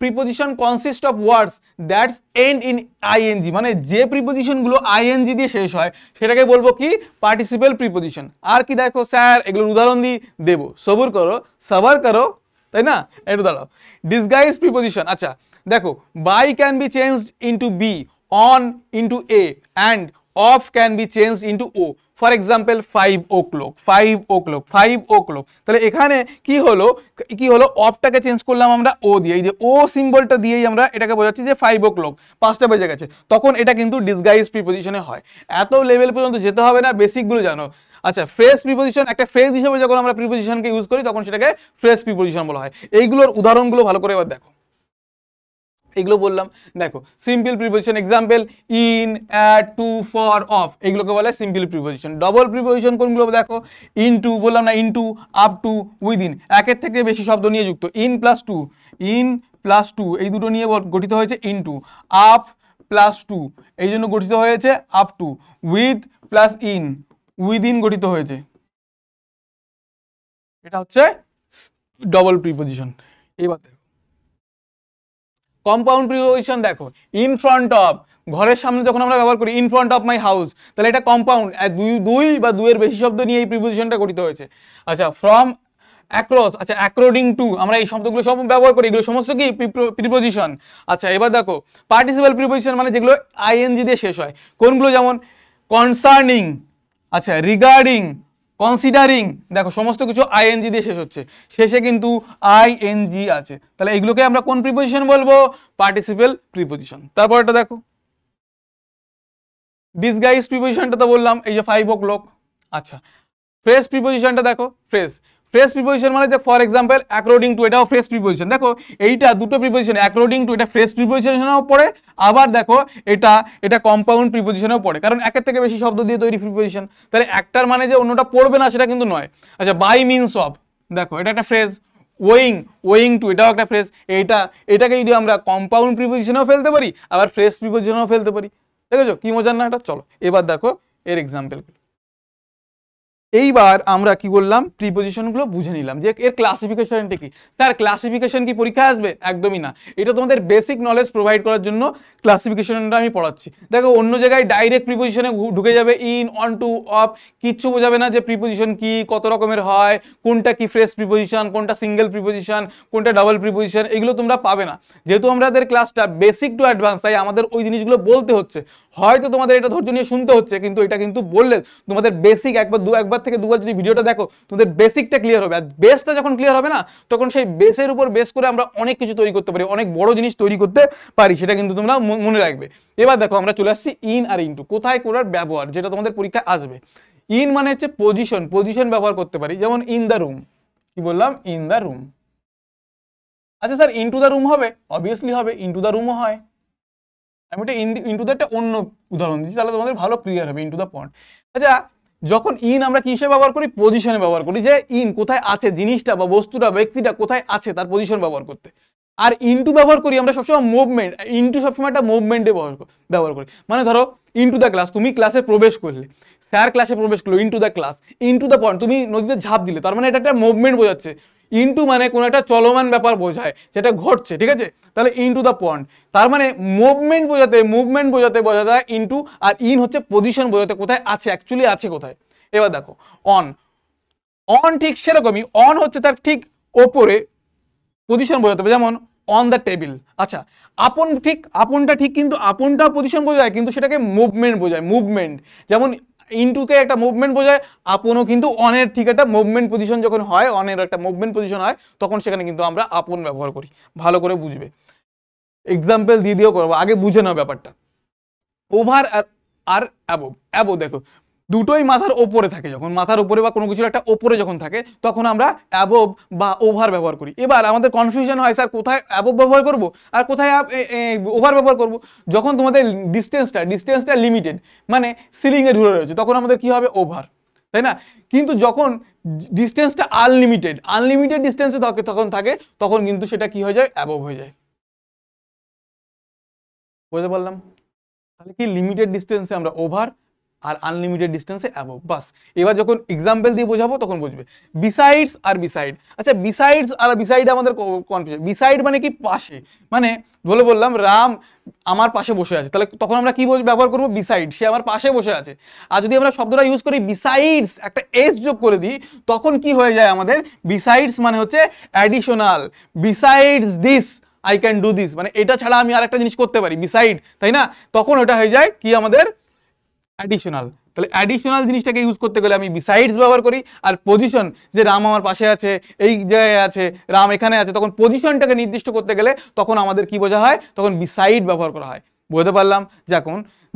preposition consist of words that's end in ING, মানে যে প্রিপোজিশনগুলো আইএনজি দিয়ে শেষ হয় সেটাকে বলবো কি, পার্টিসিপেল প্রিপোজিশন। আর কি দেখো স্যার, এগুলোর উদাহরণ দিয়ে দেবো, সবার করো, তাই না? একটু দাঁড়াও। ডিসগাইজ প্রিপোজিশন, আচ্ছা দেখো by can be changed into be, on into a, and of can be changed into o. For example 5 o'clock। তাহলে এখানে কি হলো অফটাকে চেঞ্জ করলাম আমরা ও দিয়ে, এই যে ও সিম্বলটা দিয়েই আমরা এটাকে বোঝাচ্ছি যে 5 o'clock, 5টা বেজে গেছে, তখন এটা কিন্তু ডিসগাইজ প্রিপোজিশনে হয়। এত লেভেল পর্যন্ত যেতে হবে না, বেসিকগুলো জানো। আচ্ছা ফ্রেজ প্রিপোজিশন, একটা ফ্রেজ হিসেবে যখন আমরা প্রিপোজিশনকে ইউজ করি তখন সেটাকে ফ্রেজ প্রিপোজিশন বলা হয়। এইগুলোর উদাহরণগুলো ভালো করে এবার দেখো, এগুলো বললাম। দেখো simple preposition, example in, at, to, for, of, এগুলোকে বলে সিম্পল প্রিপোজিশন। ডবল প্রিপোজিশন কোনগুলো দেখো, ইনটু বললাম না, ইনটু, আপ টু, উইদিন, একের থেকে বেশি শব্দ নিয়ে যুক্ত, ইন প্লাস টু এই দুটো নিয়ে গঠিত হয়েছে ইনটু, আপ প্লাস টু এই জন্য গঠিত হয়েছে up to, with plus in, within গঠিত হয়েছে, এটা হচ্ছে ডবল প্রিপোজিশন। এবার দেখো কম্পাউন্ড প্রিপোজিশন, দেখো ইন ফ্রন্ট অফ, ঘরের সামনে যখন আমরা ব্যবহার করি in front of my house, তাহলে এটা কম্পাউন্ড, দুই বা দুইয়ের বেশি শব্দ নিয়ে এই প্রিপোজিশনটা গঠিত হয়েছে। আচ্ছা ফ্রম, অ্যাক্রস, আচ্ছা অ্যাকর্ডিং টু, আমরা এই শব্দগুলো সব ব্যবহার করি, এগুলো সমস্ত কি প্রিপোজিশন। আচ্ছা এবার দেখো পার্টিসিপেল প্রিপোজিশন, মানে যেগুলো আইএনজি দিয়ে শেষ হয়, কোনগুলো, যেমন কনসার্নিং, আচ্ছা রিগার্ডিং, কনসিডারিং, দেখো সমস্ত কিছু আইএনজি দিয়ে শেষ হচ্ছে, শেষে কিন্তু আইএনজি আছে, তাহলে এগুলোকে আমরা কোন প্রিপোজিশন বলবো, পার্টিসিপেল প্রিপোজিশন। তারপর এটা দেখো ডিসগাইজ প্রিপোজিশনটা তো বললাম, এই যে 5 o'clock। আচ্ছা ফ্রেজ প্রিপোজিশনটা দেখো, ফ্রেজ প্রিপোজিশন মানে যে ফর এক্সাম্পল অ্যাকর্ডিং টু, এটাও ফ্রেজ প্রিপোজিশন। দেখো এইটা দুটো প্রিপোজিশন, অ্যাকর্ডিং টু এটা ফ্রেজ প্রিপোজিশনেও পড়ে, আবার দেখো এটা কম্পাউন্ড প্রিপোজিশনেও পড়ে, কারণ একের থেকে বেশি শব্দ দিয়ে তৈরি প্রিপোজিশন, তাহলে একটার মানে যে অন্যটা পড়বে না সেটা কিন্তু নয়। আচ্ছা বাই মিনস অফ, দেখো এটা একটা ফ্রেজ। ওয়িং টু, এটাও একটা ফ্রেজ। এটাকে যদি আমরা কম্পাউন্ড প্রিপোজিশনেও ফেলতে পারি, আবার ফ্রেজ প্রিপোজিশনেও ফেলতে পারি, দেখেছো কি মজার না এটা। চলো এবার দেখো এর এক্সাম্পলগুলো। এইবার আমরা কি বললাম, প্রিপোজিশনগুলো বুঝে নিলাম যে এর ক্লাসিফিকেশনটা কি। স্যার ক্লাসিফিকেশন কি পরীক্ষায় আসবে? একদমই না, এটা তোমাদের বেসিক নলেজ প্রোভাইড করার জন্য ক্লাসিফিকেশনটা আমি পড়াচ্ছি। দেখো অন্য জায়গায় ডাইরেক্ট প্রিপোজিশনে ঢুকে যাবে, ইন, অন টু, অফ, কিচ্ছু বোঝাবে না যে প্রিপোজিশন কি, কত রকমের হয়, কোনটা কি ফ্রেজ প্রিপোজিশন, কোনটা সিঙ্গেল প্রিপোজিশন, কোনটা ডাবল প্রিপোজিশন, এগুলো তোমরা পাবে না। যেহেতু আমাদের ক্লাসটা বেসিক টু অ্যাডভান্স, তাই আমাদের ওই জিনিসগুলো বলতে হচ্ছে। হয়তো তোমাদের এটা ধৈর্য নিয়ে শুনতে হচ্ছে, কিন্তু এটা কিন্তু বললে তোমাদের বেসিক একবার একবার থেকে দুবার যদি ভিডিওটা দেখো তোমাদের বেসিকটা ক্লিয়ার হবে, আর বেসটা যখন ক্লিয়ার হবে না তখন সেই বেসের উপর বেস করে আমরা অনেক কিছু তৈরি করতে পারি, অনেক বড় জিনিস তৈরি করতে পারি, সেটা কিন্তু তোমরা মনে রাখবে। এবার দেখো আমরা চলে আসছি ইন আর ইনটু, কোথায় করার ব্যবহার, যেটা তোমাদের পরীক্ষায় আসবে। ইন মানে হচ্ছে পজিশন, পজিশন ব্যবহার করতে পারি, যেমন ইন দ্য রুম, কি বললাম, ইন দ্য রুম। আচ্ছা স্যার ইনটু দ্য রুম হবে? অবভিয়াসলি হবে, ইনটু দ্য রুমও হয়। আমি এটা ইনটু দ্য একটা অন্য উদাহরণ দিচ্ছি, তাহলে তোমাদের ভালো ক্লিয়ার হবে, ইনটু দ্য পয়েন্ট। আচ্ছা যখন ইন আমরা কিসে ব্যবহার করি? পজিশনে ব্যবহার করি, যে ইন কোথায় আছে, জিনিসটা বা বস্তুটা ব্যক্তিটা কোথায় আছে তার পজিশন ব্যবহার করতে। আর ইনটু ব্যবহার করি আমরা সবসময় মুভমেন্ট, ইনটু সবসময় একটা মুভমেন্টে ব্যবহার করি। মানে ধরো ইনটু দ্য ক্লাস, তুমি ক্লাসে প্রবেশ করলে, স্যার ক্লাসে প্রবেশ করলো, into the class, into the point, তুমি নদীতে ঝাঁপ দিলে, তার মানে এটা একটা মুভমেন্ট বোঝাচ্ছে। ইনটু মানে কোনো একটা চলমান ব্যাপার বোঝায়, যেটা ঘটছে, ঠিক আছে? তাহলে ইনটু দ্য পয়েন্ট, তার মানে মুভমেন্ট বোঝাতে বোঝাতে ইনটু, আর ইন হচ্ছে পজিশন বোঝাতে, কোথায় আছে, অ্যাকচুয়ালি আছে কোথায়। এবার দেখো অন, অন ঠিক সেরকমই, অন হচ্ছে তার ঠিক ওপরে, পজিশন বোঝাতে হবে, যেমন অন দ্য টেবিল। আচ্ছা আপন, ঠিক আপনটা ঠিক, কিন্তু আপনটা পজিশন বোঝায়, কিন্তু সেটাকে মুভমেন্ট বোঝায়, মুভমেন্ট। যেমন ইনটুকে একটা মুভমেন্ট বোঝায়, আপনও কিন্তু অনের ঠিক একটা মুভমেন্ট পজিশন যখন হয়, অনের একটা মুভমেন্ট পজিশন হয়, তখন সেখানে কিন্তু আমরা আপন ব্যবহার করি। ভালো করে বুঝবে, এক্সাম্পল দিয়ে দিয়েও করবো, আগে বুঝে নাও ব্যাপারটা। ওভার আর অ্যাবোভ, অ্যাবোভ দেখো দুটোই মাথার ওপরে থাকে, যখন মাথার উপরে বা কোনো কিছুর একটা ওপরে যখন থাকে তখন আমরা অ্যাবোভ বা ওভার ব্যবহার করি। এবার আমাদের কনফিউশন হয় স্যার কোথায় অ্যাবোভ ব্যবহার করব আর কোথায় ওভার ব্যবহার করব। যখন তোমাদের ডিস্টেন্সটা লিমিটেড, মানে সিলিংয়ে ঢুকে রয়েছে, তখন আমাদের কি হবে? ওভার, তাই না? কিন্তু যখন ডিস্টেন্সটা আনলিমিটেড ডিস্টেন্সে তখন কিন্তু সেটা কি হয়ে যায়? অ্যাবোভ হয়ে যায়। বুঝতে পারলাম? তাহলে কি লিমিটেড ডিস্টেন্সে আমরা ওভার, আর আনলিমিটেড ডিস্টেন্সে অ্যাবোভ, বাস। এবার যখন এক্সাম্পল দিয়ে বোঝাবো তখন বুঝবে। বিসাইডস আর বিসাইড, আচ্ছা বিসাইডস আর বিসাইড আমাদের কনফিউশন। বিসাইড মানে কি? পাশে, মানে বললাম রাম আমার পাশে বসে আছে, তাহলে তখন আমরা কি ব্যবহার করবো? বিসাইড, সে আমার পাশে বসে আছে। আর যদি আমরা শব্দটা ইউজ করি বিসাইডস, একটা এস যোগ করে দিই, তখন কি হয়ে যায় আমাদের? বিসাইডস মানে হচ্ছে additional, besides this I can do this, মানে এটা ছাড়া আমি আর একটা জিনিস করতে পারি, বিসাইড, তাই না? তখন ওটা হয়ে যায় কি আমাদের? অ্যাডিশনাল। তাহলে অ্যাডিশনাল জিনিসটাকে ইউজ করতে গেলে আমি বিসাইডস ব্যবহার করি। আর পজিশন, যে রাম আমার পাশে আছে, এই জায়গায় আছে, রাম এখানে আছে, তখন পজিশনটাকে নির্দিষ্ট করতে গেলে তখন আমাদের কি বোঝা হয়? তখন বিসাইড ব্যবহার করা হয়। বুঝতে পারলাম?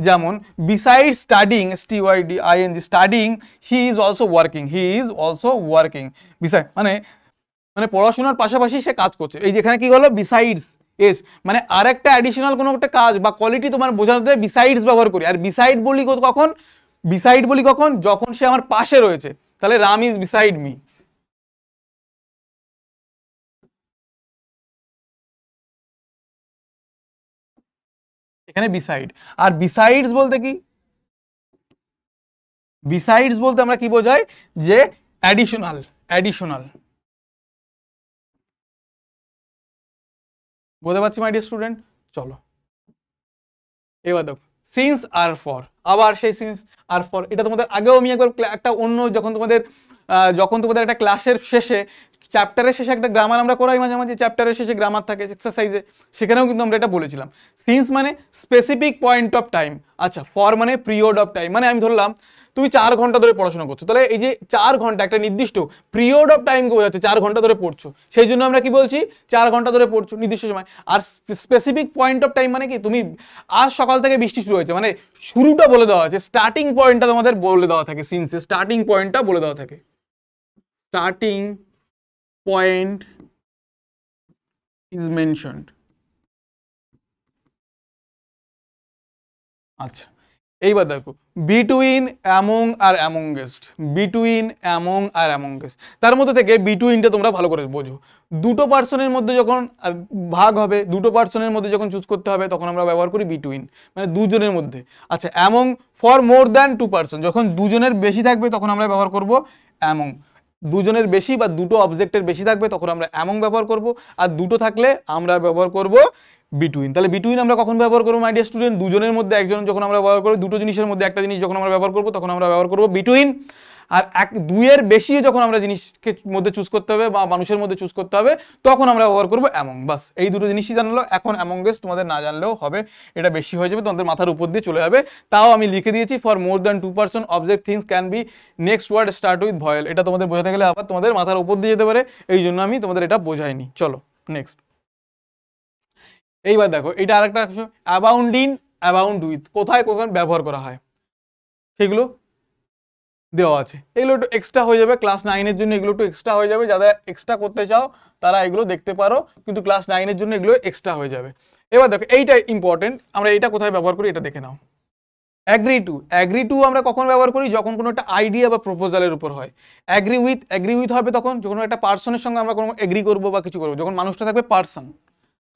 যেমন beside studying, STUDING, studying, he is also working, beside মানে পড়াশোনার পাশাপাশি সে কাজ করছে। এই যেখানে কি হলো? বিসাইডস এস, মানে আর একটা অ্যাডিশনাল কোনো একটা কাজ বা কোয়ালিটি তোমার বোঝাতে বিসাইডস ব্যবহার করি। আর বিসাইড বলি কখন? যখন সে আমার পাশে রয়েছে। তাহলে রাম ইজ বিসাইড মি। এখানে বিসাইড। আর বিসাইডস বলতে কি? বিসাইডস বলতে আমরা কি বোঝাই? যে অ্যাডিশনাল। বুঝতে পারছি মাই ডিয়ার স্টুডেন্ট? চলো এবার দেখো সিন্স আর ফর, আবার সেই সিন্স আর ফর, এটা তোমাদের আগেও আমি একবার একটা অন্য যখন তোমাদের একটা ক্লাসের শেষে, চ্যাপ্টারের শেষে একটা গ্রামার আমরা করাই মাঝে মাঝে, চ্যাপ্টারের শেষে গ্রামার থাকে এক্সারসাইজে, সেখানেও কিন্তু আমরা এটা বলেছিলাম। সিন্স মানে স্পেসিফিক পয়েন্ট অফ টাইম, আচ্ছা ফর মানে পিরিয়ড অফ টাইম। মানে আমি ধরলাম তুমি 4 ঘন্টা ধরে পড়াশোনা করছো, তাহলে এই যে 4 ঘন্টা একটা নির্দিষ্ট পিরিয়ড অফ টাইমকে বোঝাচ্ছে, 4 ঘন্টা ধরে পড়ছো, সেই জন্য আমরা কি বলছি? 4 ঘন্টা ধরে পড়ছো নির্দিষ্ট সময়। আর স্পেসিফিক পয়েন্ট অফ টাইম মানে কি? তুমি আজ সকাল থেকে বৃষ্টি শুরু হয়েছে, মানে শুরুটা বলে দেওয়া আছে, স্টার্টিং পয়েন্টটা তোমাদের বলে দেওয়া থাকে, সিন্সে স্টার্টিং পয়েন্টটা বলে দেওয়া থাকে, স্টার্টিং পয়েন্ট is mentioned। আচ্ছা এইবার দেখো বিটুইন, অ্যামং আর অ্যামংগেস্ট, তার মধ্যে থেকে বিটুইনটা তোমরা ভালো করে বোঝো। দুটো পার্সনের মধ্যে যখন ভাগ হবে, দুটো পার্সনের মধ্যে যখন চুজ করতে হবে, তখন আমরা ব্যবহার করি বিটুইন, মানে দুজনের মধ্যে। আচ্ছা among, for more than 2 person, যখন দুজনের বেশি থাকবে তখন আমরা ব্যবহার করব অ্যামং। দুজনের বেশি বা দুটো অবজেক্টের বেশি থাকবে তখন আমরা অ্যামং ব্যবহার করব। আর দুটো থাকলে আমরা ব্যবহার করব বিটুইন। তাহলে বিটুইন আমরা কখন ব্যবহার করবো মাই ডিয়ার স্টুডেন্ট? দুজনের মধ্যে একজন যখন আমরা ব্যবহার করবো, দুটো জিনিসের মধ্যে একটা জিনিস যখন আমরা ব্যবহার করবো, তখন আমরা ব্যবহার করবো বিটুইন। আর দুইয়ের বেশি যখন আমরা জিনিসকে মধ্যে চুজ করতে হবে বা মানুষের মধ্যে চুজ করতে হবে, তখন আমরা ব্যবহার করবো অ্যামং। বাস এই দুটো জিনিসই জানলো। এখন অ্যামংগেস্ট তোমাদের না জানলেও হবে, এটা বেশি হয়ে যাবে, তোমাদের মাথার উপর দিয়ে চলে যাবে। তাও আমি লিখে দিয়েছি, for more than 2 person object things can be next word start with vowel. এটা তোমাদের বোঝাতে গেলে আবার তোমাদের মাথার উপর দিয়ে যেতে পারে, এই জন্য আমি তোমাদের এটা বোঝাইনি। চলো নেক্সট। এইবার দেখো, এটা আরেকটা অ্যাবাউন্ড ইন, অ্যাবাউন্ড উইথ কোথায় কোথায় ব্যবহার করা হয় সেগুলো দেওয়া আছে। এগুলো একটু এক্সট্রা হয়ে যাবে ক্লাস 9-এর জন্য, এগুলো একটু এক্সট্রা হয়ে যাবে। যারা এক্সট্রা করতে চাও তারা এগুলো দেখতে পারো, কিন্তু ক্লাস 9-এর জন্য এগুলো এক্সট্রা হয়ে যাবে। এবার দেখো এইটা ইম্পর্টেন্ট, আমরা এটা কোথায় ব্যবহার করি এটা দেখে নাও। অ্যাগ্রি টু, অ্যাগ্রি টু আমরা কখন ব্যবহার করি? যখন কোনো একটা আইডিয়া বা প্রপোজালের উপর হয়। অ্যাগ্রি উইথ হবে তখন যখন একটা পার্সনের সঙ্গে আমরা কোনো এগ্রি করবো বা কিছু করবো, যখন মানুষটা থাকবে পার্সন।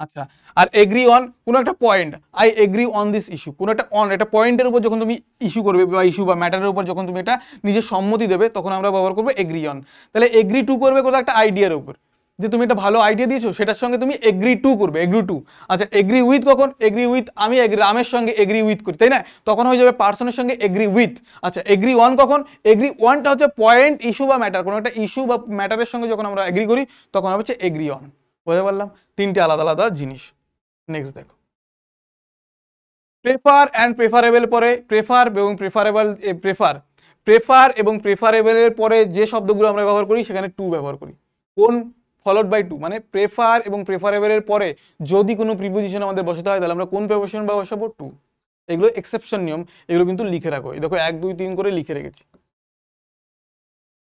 আচ্ছা, আর এগ্রি অন কোনো একটা point, I agree on this issue, কোনো একটা একটা পয়েন্টের উপর যখন তুমি ইস্যু করবে বা ইস্যু বা ম্যাটারের উপর যখন তুমি এটা নিজের সম্মতি দেবে, তখন আমরা ব্যবহার করবো এগ্রি অন। তাহলে এগ্রি টু করবে কোথাও একটা আইডিয়ার উপর, যে তুমি একটা ভালো আইডিয়া দিয়েছো, সেটার সঙ্গে তুমি এগ্রি টু করবে, এগ্রি টু। আচ্ছা, এগ্রি উইথ কখন? এগ্রি উইথ আমি রামের সঙ্গে এগ্রি উইথ করি, তাই না? তখন হয়ে যাবে পার্সনের সঙ্গে এগ্রি উইথ। আচ্ছা, এগ্রি ওয়ান কখন? এগ্রি ওয়ানটা হচ্ছে পয়েন্ট, ইস্যু বা ম্যাটার, কোনো একটা ইস্যু বা ম্যাটারের সঙ্গে যখন আমরা এগ্রি করি তখন হচ্ছে এগ্রি অন। বুঝতে পারলাম? তিনটে আলাদা আলাদা জিনিস। নেক্সট দেখো, প্রেফার অ্যান্ড প্রেফারেবল পরে, প্রেফার এবং প্রেফারেবল, প্রেফার এবং প্রেফারেবলের পরে যে শব্দগুলো আমরা ব্যবহার করি সেখানে টু ব্যবহার করি। কোন? ফলোড বাই টু, মানে প্রেফার এবং প্রেফারেবলের পরে যদি কোনো প্রিপোজিশন আমাদের বসাতে হয় তাহলে আমরা কোন প্রিপোজিশন বসাবো? টু। এগুলো এক্সেপশন নিয়ম, এগুলো কিন্তু লিখে রাখো। এই দেখো 1 2 3 করে লিখে রেখেছি।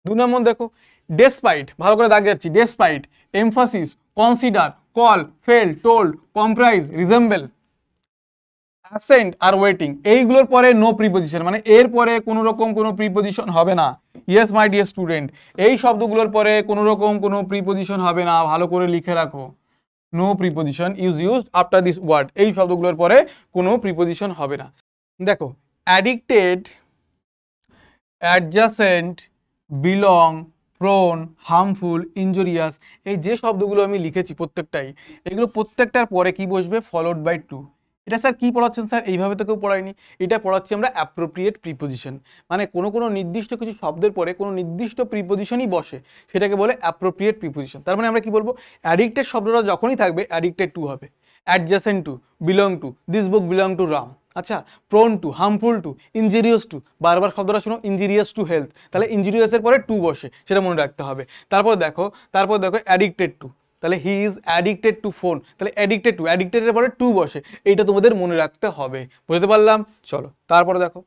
2 নম্বর দেখো, ডেসপাইট, ভালো করে দাগ যাচ্ছি। Despite, emphasis, consider, call, fail, told, comprise, resemble, accent আর ওয়েটিং, এইগুলোর পরে নো প্রিপোজিশন, মানে এর পরে কোনো রকম কোনো প্রিপোজিশন হবে না। ইয়েস মাই ডিয়ার স্টুডেন্ট, এই শব্দগুলোর পরে কোনো রকম কোনো প্রিপোজিশন হবে না, ভালো করে লিখে রাখো। No preposition is used after this word, এই শব্দগুলোর পরে কোনো প্রিপোজিশন হবে না। দেখো, addicted, adjacent, belong, prone, harmful, injurious, এই যে শব্দগুলো আমি লিখেছি প্রত্যেকটাই, এগুলো প্রত্যেকটার পরে কি বসবে? Followed by to. এটা স্যার কি পড়াচ্ছেন স্যার? এইভাবে তো কেউ পড়ায়নি। এটা পড়াচ্ছি আমরা অ্যাপ্রোপ্রিয়েট প্রিপোজিশন, মানে কোনো নির্দিষ্ট কিছু শব্দের পরে কোনো নির্দিষ্ট প্রিপোজিশনই বসে, সেটাকে বলে অ্যাপ্রোপ্রিয়েট প্রিপোজিশন। তার মানে আমরা কি বলবো? অ্যাডিক্টেড শব্দটা যখনই থাকবে অ্যাডিক্টেড টু হবে, adjacent to, belong to, this book belong to Ram. আচ্ছা, prone to, harmful to, injurious to, বারবার শব্দটা শোনো, ইনজুরিয়াস টু হেলথ, তাহলে ইনজুরিয়াসের পরে টু বসে, সেটা মনে রাখতে হবে। তারপর দেখো অ্যাডিক্টেড টু, তাহলে he is addicted to phone, তাহলে অ্যাডিক্টেড টু, অ্যাডিক্টেডের পরে টু বসে, এইটা তোমাদের মনে রাখতে হবে। বুঝতে পারলাম? চলো তারপরে দেখো,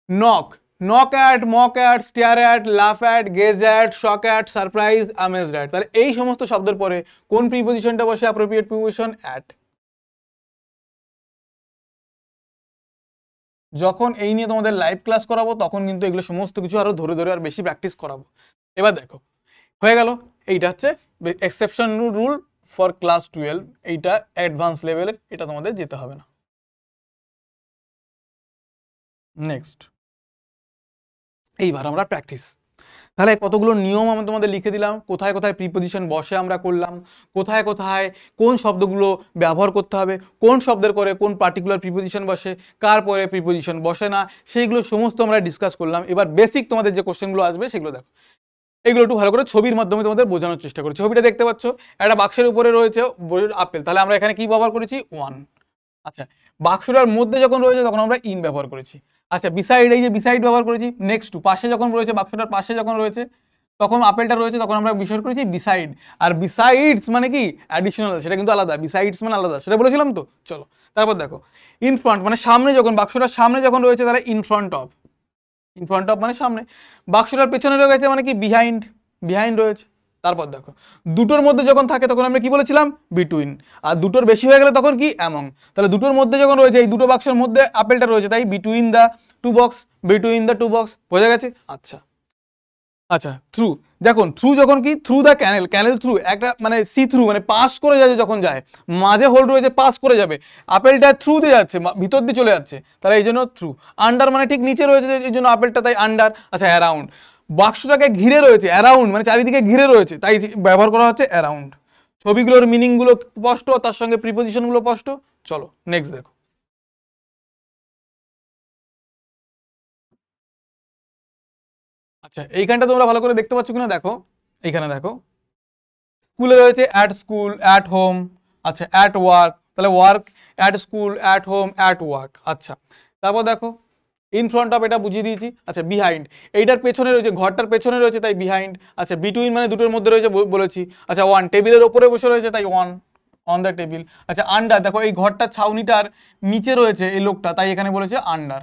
knock, knock at, mock at, stair at, লাফ at, gauge at, shock at, surprise, amazed at, তাহলে এই সমস্ত শব্দের পরে কোন প্রিপোজিশনটা বসে? Appropriate preposition at. যখন এই নিয়ে তোমাদের লাইভ ক্লাস করাবো তখন কিন্তু এগুলো সমস্ত কিছু আরো ধরে ধরে আর বেশি প্র্যাকটিস করাবো। এবার দেখো, হয়ে গেল। এইটা হচ্ছে এক্সেপশন রুল ফর ক্লাস 12, এইটা অ্যাডভান্স লেভেলের, এটা তোমাদের যেতে হবে না। নেক্সট, এইবার আমরা প্র্যাকটিস। তাহলে কতগুলো নিয়ম আমি তোমাদের লিখে দিলাম, কোথায় কোথায় প্রিপোজিশন বসে আমরা করলাম, কোথায় কোথায় কোন শব্দগুলো ব্যবহার করতে হবে, কোন শব্দের পরে কোন পার্টিকুলার প্রিপোজিশন বসে, কার পরে প্রিপোজিশন বসে না, সেইগুলো সমস্ত আমরা ডিসকাস করলাম। এবার বেসিক তোমাদের যে কোশ্চেনগুলো আসবে সেগুলো দেখো। এগুলো একটু ভালো করে ছবির মাধ্যমে তোমাদের বোঝানোর চেষ্টা করি। ছবিটা দেখতে পাচ্ছ, একটা বাক্সের উপরে রয়েছে আপেল, তাহলে আমরা এখানে কি ব্যবহার করেছি? ওয়ান। আচ্ছা, বাক্সটার মধ্যে যখন রয়েছে তখন আমরা ইন ব্যবহার করেছি। আচ্ছা, বিসাইড, এই যে বিসাইড ব্যবহার করেছি। নেক্সট টু, পাশে যখন রয়েছে, বাক্সটার পাশে যখন রয়েছে তখন আপেলটা রয়েছে, তখন আমরা ব্যবহার করেছি বিসাইড। আর বিসাইডস মানে কি? অ্যাডিশনাল, সেটা কিন্তু আলাদা। বিসাইডস মানে আলাদা, সেটা বলেছিলাম তো। চলো তারপর দেখো, ইন ফ্রন্ট মানে সামনে, যখন বাক্সটার সামনে যখন রয়েছে তাহলে in front of, in front of মানে সামনে। বাক্সটার পেছনে রয়েছে মানে কি? বিহাইন্ড, বিহাইন্ড রয়েছে। তারপর দেখো, দুটোর মধ্যে যখন থাকে তখন আমরা কি বলেছিলাম? বিটুইন। আর দুটোর বেশি হয়ে গেলে তখন কি? অ্যামং। তাহলে দুটোর মধ্যে যখন রয়েছে, এই দুটো বাক্সের মধ্যে আপেলটা রয়েছে, তাই between the two box, between the two box. বোঝা গেছে? আচ্ছা আচ্ছা, থ্রু, দেখুন থ্রু যখন কি? Through the canal, canal through, একটা মানে সি থ্রু মানে পাস করে যাচ্ছে, যখন যায় মাঝে হোল্ড রয়েছে, পাস করে যাবে, আপেলটা থ্রু দিয়ে যাচ্ছে, ভিতর দিয়ে চলে যাচ্ছে, তাহলে এই জন্য থ্রু। আন্ডার মানে ঠিক নিচে রয়েছে, এই জন্য আপেলটা তাই আন্ডার। আচ্ছা, অ্যারাউন্ড, বাক্সটাকে ঘিরে রয়েছে, অ্যারাউন্ড মানে চারিদিকে ঘিরে রয়েছে, তাই ব্যবহার করা হচ্ছে অ্যারাউন্ড। ছবিগুলোর মিনিংগুলো স্পষ্ট, তার সঙ্গে প্রিপোজিশনগুলো স্পষ্ট। চলো নেক্সট দেখো, আচ্ছা এইখানটা তোমরা ভালো করে দেখতে পাচ্ছ কিনা দেখো, এইখানে দেখো স্কুলে রয়েছে অ্যাট স্কুল, অ্যাট হোম, আচ্ছা অ্যাট ওয়ার্ক, তাহলে work, at school, at home, at work. আচ্ছা তারপর দেখো ইন ফ্রন্ট অফ এটা বুঝিয়ে দিয়েছি। আচ্ছা বিহাইন্ড, এইটার পেছনে রয়েছে, ঘরটার পেছনে রয়েছে তাই বিহাইন্ড। আচ্ছা বিটুইন মানে দুটোর মধ্যে রয়েছে বলেছি। আচ্ছা ওয়ান, টেবিলের ওপরে বসে রয়েছে তাই ওয়ান, অন দ্য টেবিল। আচ্ছা আন্ডার, দেখো এই ঘরটার ছাউনিটার নিচে রয়েছে এই লোকটা তাই এখানে বলেছে আন্ডার।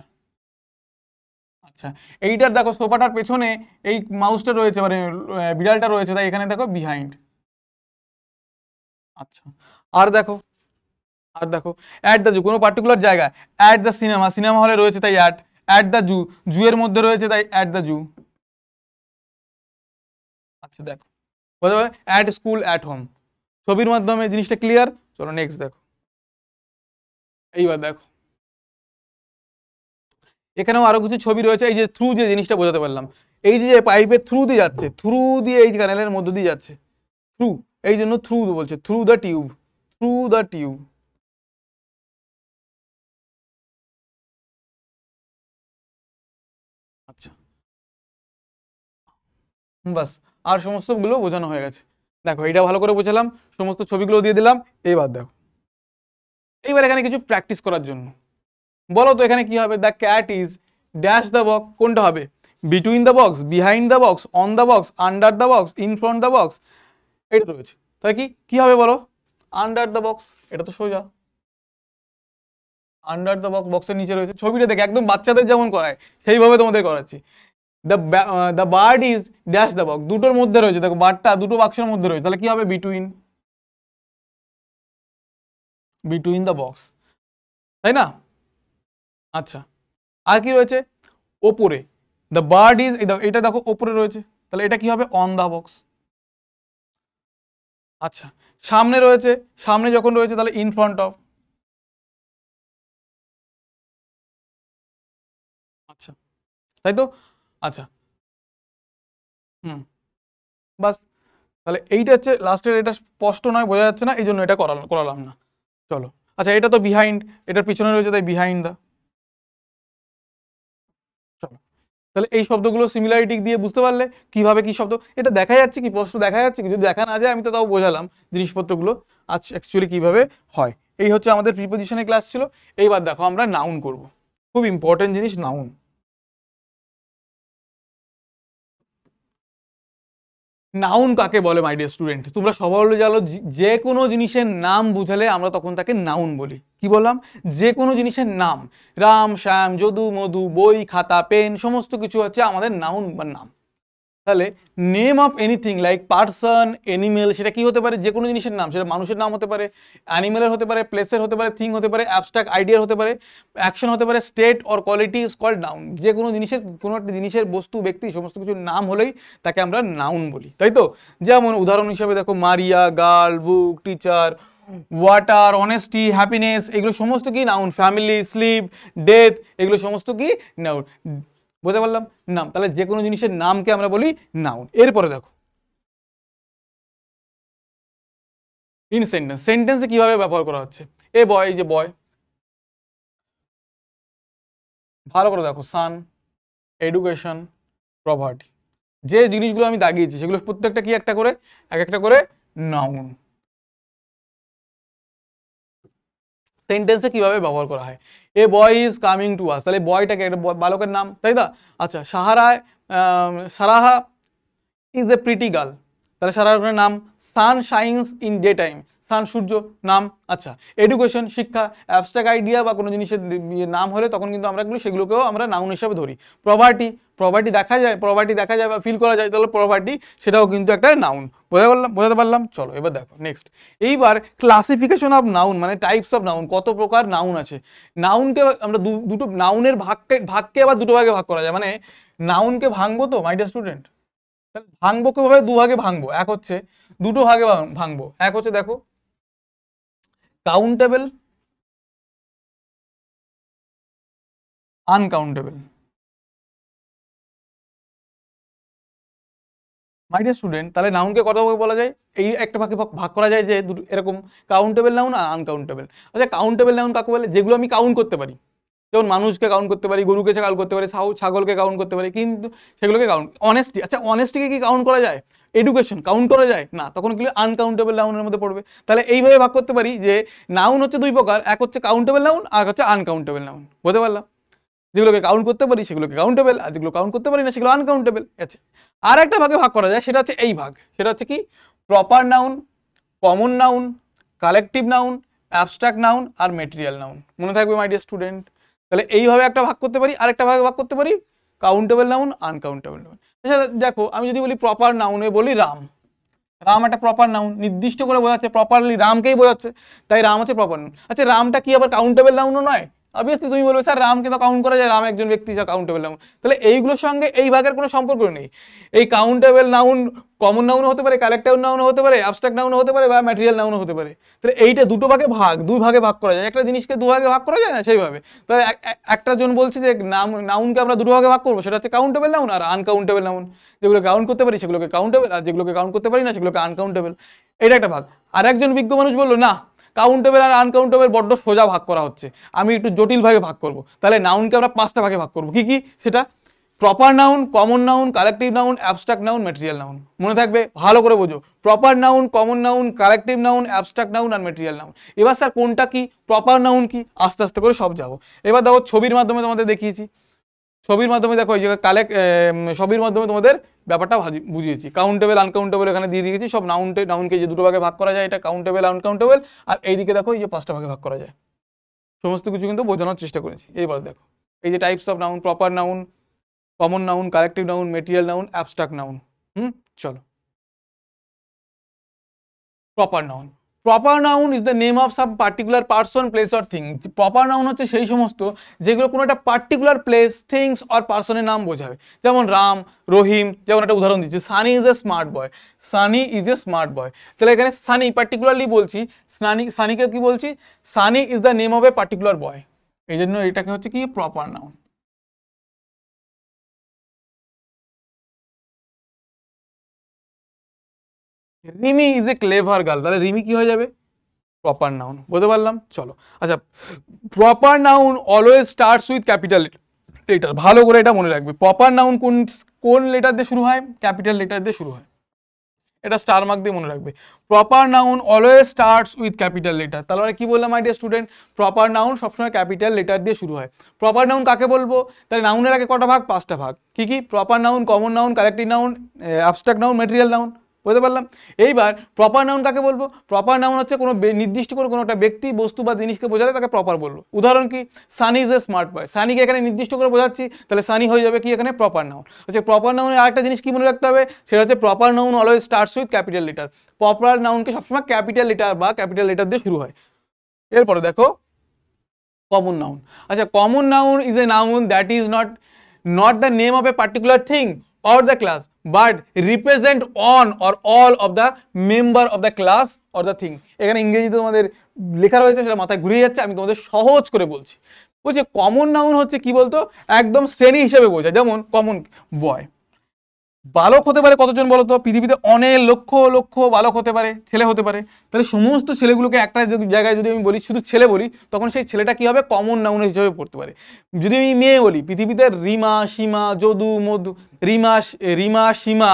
আচ্ছা এইটার দেখো সোফাটার পেছনে এই মাউসটা রয়েছে মানে বিড়ালটা রয়েছে তাই এখানে দেখো বিহাইন্ড। আচ্ছা আর দেখো, আর দেখো অ্যাট দ্য জু, কোনো পার্টিকুলার জায়গা, অ্যাট দ্য সিনেমা, সিনেমা হলে রয়েছে তাই অ্যাট দ্য জু, জু এর মধ্যে রয়েছে তাই অ্যাট দ্য জু। আচ্ছা দেখো বোঝা যাবে, অ্যাট স্কুল, অ্যাট হোম, ছবির মাধ্যমে জিনিসটা ক্লিয়ার। চলো নেক্সট দেখো, এইবার দেখো এখানেও আরো কিছু ছবি রয়েছে। এই যে থ্রু, যে জিনিসটা বোঝাতে পারলাম, এই যে পাইপের থ্রু দিয়ে যাচ্ছে, থ্রু দিয়ে এই ক্যানেলের মধ্যে দিয়ে যাচ্ছে, থ্রু, এই জন্য থ্রু বলছে, through the tube, through the tube. আচ্ছা বাস, আর সমস্তগুলো বোঝানো হয়ে গেছে। দেখো এটা ভালো করে বোঝালাম, সমস্ত ছবিগুলো দিয়ে দিলাম। এইবার দেখো, এইবার এখানে কিছু প্র্যাকটিস করার জন্য বলো তো এখানে কি হবে, the cat is dash the box, কোনটা হবে, between the box, behind the box, on the box, under the box, in front the box, এটা রয়েছে। তাহলে কি হবে বলো, আন্ডার দ্য বক্স, এটা তো সোজা, আন্ডার দ্য বক্স, বক্সের নিচে রয়েছে। ছবিটা দেখে একদম বাচ্চাদের যেমন করায় সেইভাবে তোমাদের করাচ্ছি। The bird is dash the box, দুটোর মধ্যে রয়েছে, দেখো বার্ডটা দুটো বাক্সের মধ্যে রয়েছে, তাহলে কি হবে, বিটুইন, বিটুইন দ্য বক্স, তাই না? আচ্ছা আর কি রয়েছে, ওপরে, দ্য বার্ড ইজ, এটা দেখো ওপরে রয়েছে, তাহলে এটা কি হবে, অন দ্য বক্স। আচ্ছা সামনে রয়েছে, সামনে যখন রয়েছে তাহলে ইন ফ্রন্ট অফ। আচ্ছা তাই তো। আচ্ছা হুম বাস, তাহলে এইটা হচ্ছে লাস্টের, এটা স্পষ্ট নয়, বোঝা যাচ্ছে না, এই জন্য এটা করালাম না। চলো আচ্ছা এটা তো বিহাইন্ড, এটার পিছনে রয়েছে তাই বিহাইন্ড দা। চলো তাহলে এই শব্দগুলো সিমিলারিটি দিয়ে বুঝতে পারলে কিভাবে কি শব্দ, এটা দেখা যাচ্ছে কি, স্পষ্ট দেখা যাচ্ছে কি, যদি দেখা না যায় আমি তো তাও বোঝালাম জিনিসপত্রগুলো আজ অ্যাকচুয়ালি কিভাবে হয়। এই হচ্ছে আমাদের প্রিপোজিশনের ক্লাস ছিল। এইবার দেখো আমরা নাউন করব, খুব ইম্পর্টেন্ট জিনিস নাউন। নাউন কাকে বলে মাই ডিয়ার স্টুডেন্ট, তোমরা সবাই জানো, যে কোনো জিনিসের নাম বুঝালে আমরা তখন তাকে নাউন বলি। কি বললাম, যে কোনো জিনিসের নাম, রাম শ্যাম যদু মধু, বই খাতা পেন, সমস্ত কিছু হচ্ছে আমাদের নাউন বা নাম। তাহলে name of anything like person, animal, সেটা কি হতে পারে, যে কোনো জিনিসের নাম, সেটা মানুষের নাম হতে পারে, অ্যানিমেলের হতে পারে, প্লেসের হতে পারে, থিং হতে পারে, অ্যাবস্ট্রাক্ট আইডিয়ার হতে পারে, অ্যাকশন হতে পারে, state or quality is called noun. যে কোনো জিনিসের, কোনো একটা জিনিসের বস্তু ব্যক্তি সমস্ত কিছুর নাম হলেই তাকে আমরা নাউন বলি, তাই তো। যেমন উদাহরণ হিসেবে দেখো, মারিয়া, গার্ল, বুক, টিচার, ওয়াটার, অনেস্টি, হ্যাপিনেস, এগুলো সমস্ত কি নাউন, ফ্যামিলি, স্লিপ, ডেথ, এগুলো সমস্ত কি নাউন। বুঝতে পারলাম, নাম, তাহলে যে কোনো জিনিসের নামকে আমরা বলি নাউন। এরপরে দেখো ইন সেন্টেন্স, সেন্টেন্সে কিভাবে ব্যবহার করা হচ্ছে। এ বয়, যে বয়, ভালো করে দেখো, সান, এডুকেশন, প্রপার্টি, যে জিনিসগুলো আমি দাগিয়েছি সেগুলো প্রত্যেকটা কি একটা করে, এক একটা করে নাউন। সেন্টেন্সে কিভাবে ব্যবহার করা হয়, a boy is coming to us, তাহলে বয়টাকে একটা বালকের নাম, তাই না। আচ্ছা Sarah is a pretty girl, তাহলে সারাহার নাম। Sun shines in day time, sun সূর্য, নাম। আচ্ছা এডুকেশন, শিক্ষা, অ্যাবস্ট্রাক্ট আইডিয়া বা কোনো জিনিসের নাম হলে তখন কিন্তু আমরা সেগুলোকেও আমরা নাউন হিসাবে ধরি। প্রপার্টি, প্রপার্টি দেখা যায়, প্রপার্টি দেখা যায় বা ফিল করা যায়, তাহলে প্রপার্টি সেটাও কিন্তু একটা নাউন। বোঝাতে পারলাম। চলো এবার দেখো নেক্সট, এইবার ক্লাসিফিকেশন অফ নাউন, মানে টাইপস অফ নাউন, কত প্রকার নাউন আছে। নাউনকে আমরা দুটো নাউনের ভাগকে আবার দুটো ভাগে ভাগ করা যায়, মানে নাউনকে ভাঙবো তো মাই ডিয়ার স্টুডেন্ট, ভাঙবো কিভাবে, দুভাগে ভাঙবো, এক হচ্ছে দুটো ভাগে ভাঙবো, এক হচ্ছে দেখো countable, uncountable. My dear student, তাহলে নাউনকে কত ভাগে বলা যায়, এই একটা ভাগে ভাগ করা যায় যে দুটো এরকম, কাউন্টেবল নাউন আর আনকাউন্টেবল। আচ্ছা কাউন্টেবল নাউন কাকে বলে, যেগুলো আমি কাউন্ট করতে পারি, যেমন মানুষকে কাউন্ট করতে পারি, গরুকে কাউন্ট করতে পারি, ছাগলকে কাউন্ট করতে পারি, কিন্তু সেগুলোকে কাউন্ট, অনেস্টি, আচ্ছা অনেস্টিকে কি কাউন্ট করা যায়? এডুকেশন কাউন্ট করা যায় না, তখন কি আনকাউন্টেবল নাউনের মধ্যে পড়বে। তাহলে এইভাবে ভাগ করতে পারি যে নাউন হচ্ছে দুই প্রকার, এক হচ্ছে কাউন্টেবল নাউন আর হচ্ছে আনকাউন্টেবল নাউন। বুঝতে পারলাম? যেগুলোকে কাউন্ট করতে পারি সেগুলোকে কাউন্টেবল, আর যেগুলো কাউন্ট করতে পারি না সেগুলো আনকাউন্টেবল। আচ্ছা, আর একটা ভাগে ভাগ করা যায়, সেটা হচ্ছে এই ভাগ, সেটা হচ্ছে কি proper noun, common noun, collective noun, abstract noun আর মেটেরিয়াল নাউন। মনে থাকবে মাই ডিয়ার স্টুডেন্ট। তাহলে এইভাবে একটা ভাগ করতে পারি, আরেকটা ভাগে ভাগ করতে পারি কাউন্টেবল নাউন, আনকাউন্টেবল নাউন। আচ্ছা দেখো, আমি যদি বলি প্রপার নাউনে বলি রাম, রাম একটা প্রপার নাউন, নির্দিষ্ট করে বোঝাচ্ছে, প্রপারলি রামকেই বোঝাচ্ছে, তাই রাম হচ্ছে প্রপার নাউন। আচ্ছা রামটা কি আবার কাউন্টেবল নাউনও নয়? অবভিয়াসলি তুমি বলবে স্যার রামকে তো কাউন্ট করা যায়, রাম একজন ব্যক্তি, যা কাউন্টেবল নাউন। তাহলে এইগুলোর সঙ্গে এই ভাগের কোনো সম্পর্ক নেই। এই কাউন্টেবল নাউন কমন নাউনও হতে পারে, কালেক্টিভ নাউনও হতে পারে, অ্যাবস্ট্রাক্ট নাউনও হতে পারে, বা ম্যাটেরিয়াল নাউনও হতে পারে। তাহলে এইটা দুটো ভাগে ভাগ, দুই ভাগে ভাগ করা যায়, একটা জিনিসকে দু ভাগে ভাগ করা যায় না সেইভাবে। তাহলে একটা জন বলছে যে নাউনকে আমরা দুটো ভাগে ভাগ করবো, সেটা হচ্ছে কাউন্টেবল নাউন আর আনকাউন্টেবল নাউন। যেগুলো কাউন্ট করতে পারি সেগুলোকে কাউন্টেবল, আর যেগুলোকে কাউন্ট করতে পারি না সেগুলোকে আনকাউন্টেবল। এটা একটা ভাগ। আর একজন বিজ্ঞ মানুষ বললো না, কাউন্টেবল আর আনকাউন্টেবল বড্ড সোজা ভাগ করা হচ্ছে, আমি একটু জটিল ভাগে ভাগ করব। তাহলে নাউনকে আমরা পাঁচটা ভাগে ভাগ করবো। কি কি সেটা? Proper noun, common noun, collective noun, abstract noun, material noun. মনে থাকবে, ভালো করে বোঝো। Proper noun, common noun, collective noun, abstract noun আর ম্যাটেরিয়াল নাউন। এবার স্যার কোনটা কি, প্রপার নাউন কি, আস্তে আস্তে করে সব যাবো। এবার দেখো ছবির মাধ্যমে তোমাদের দেখিয়েছি, ছবির মাধ্যমে দেখো এই জায়গায় ছবির মাধ্যমে তোমাদের ব্যাপারটা বুঝিয়েছি। কাউন্টেবল আনকাউন্টেবল এখানে দিয়ে দিয়েছি সব। নাউনকে যে দুটো ভাগে ভাগ করা যায়, এটা কাউন্টেবল আনকাউন্টেবল, আর এইদিকে দেখো এই যে পাঁচটা ভাগে ভাগ করা যায়। সমস্ত কিছু কিন্তু বোঝানোর চেষ্টা করেছি। এইবার দেখো এই যে types of noun, proper noun, common noun, collective noun, material noun, abstract noun. চলো, proper noun. Proper noun is the name of some particular person, place or thing. Proper noun হচ্ছে সেই সমস্ত যেগুলো কোনো একটা পার্টিকুলার প্লেস, থিংস অর পার্সনের নাম বোঝাবে। যেমন রাম, রহিম, যেমন একটা উদাহরণ দিচ্ছি, Sunny is a smart boy, Sunny is a smart boy. তাহলে এখানে সানি পার্টিকুলারলি বলছি, সানিকে কি বলছি, Sunny is the name of a particular boy, এই জন্য এটাকে হচ্ছে কি proper noun. Rimi is a clever girl, তাহলে রিমি কি হয়ে যাবে, প্রপার নাউন। বুঝতে পারলাম? চলো, আচ্ছা proper noun always starts with capital letter. ভালো করে এটা মনে রাখবে, প্রপার নাউন কোন কোন লেটার দিয়ে শুরু হয়, ক্যাপিটাল লেটার দিয়ে শুরু হয়। এটা স্টার মার্ক দিয়ে মনে রাখবে। Proper noun always starts with capital letter. তাহলে কি বললাম my dear student, proper noun সবসময় ক্যাপিটাল লেটার দিয়ে শুরু হয়। প্রপার নাউন কাকে বলবো? তাহলে নাউনের আগে কটা ভাগ, পাঁচটা ভাগ। কি কি? Proper noun, common noun, collective noun, abstract noun, material noun. বুঝতে পারলাম? এইবার প্রপার নাউন কাকে বলবো? প্রপার নাউন হচ্ছে কোনো নির্দিষ্ট করে কোনো একটা ব্যক্তি, বস্তু বা জিনিসকে বোঝালে তাকে প্রপার বলবো। উদাহরণ কি, Sunny is a smart boy, সানিকে এখানে নির্দিষ্ট করে বোঝাচ্ছি, তাহলে সানি হয়ে যাবে কি এখানে প্রপার নাউন। আচ্ছা প্রপার নাউনের আরেকটা জিনিস কি মনে রাখতে হবে, সেটা হচ্ছে proper noun always starts with capital letter. Proper নাউনকে সবসময় ক্যাপিটাল লেটার বা ক্যাপিটাল লেটার দিয়ে শুরু হয়। এরপরে দেখো কমন নাউন। আচ্ছা common noun is a noun that is not the name of a particular thing or the class but represent one or all of the member of the class or the thing। এখানে ইংরেজিতে তোমাদের লেখা রয়েছে, সেটা মাথায় ঘুরিয়ে যাচ্ছে, আমি তোমাদের সহজ করে বলছি। বলছে কমন নাউন হচ্ছে কি বলতো, একদম শ্রেণী হিসেবে বোঝায়। যেমন কমন বয়, বালক হতে পারে কতজন বলতো, পৃথিবীতে অনেক লক্ষ লক্ষ বালক হতে পারে, ছেলে হতে পারে। তাহলে সমস্ত ছেলেগুলোকে একটা জায়গায় যদি আমি বলি, শুধু ছেলে বলি, তখন সেই ছেলেটা কি হবে, কমন নাউন হিসেবে পড়তে পারে। যদি আমি মেয়ে বলি, পৃথিবীতে রিমা, সীমা, যদু, মধু, রিমা, সীমা,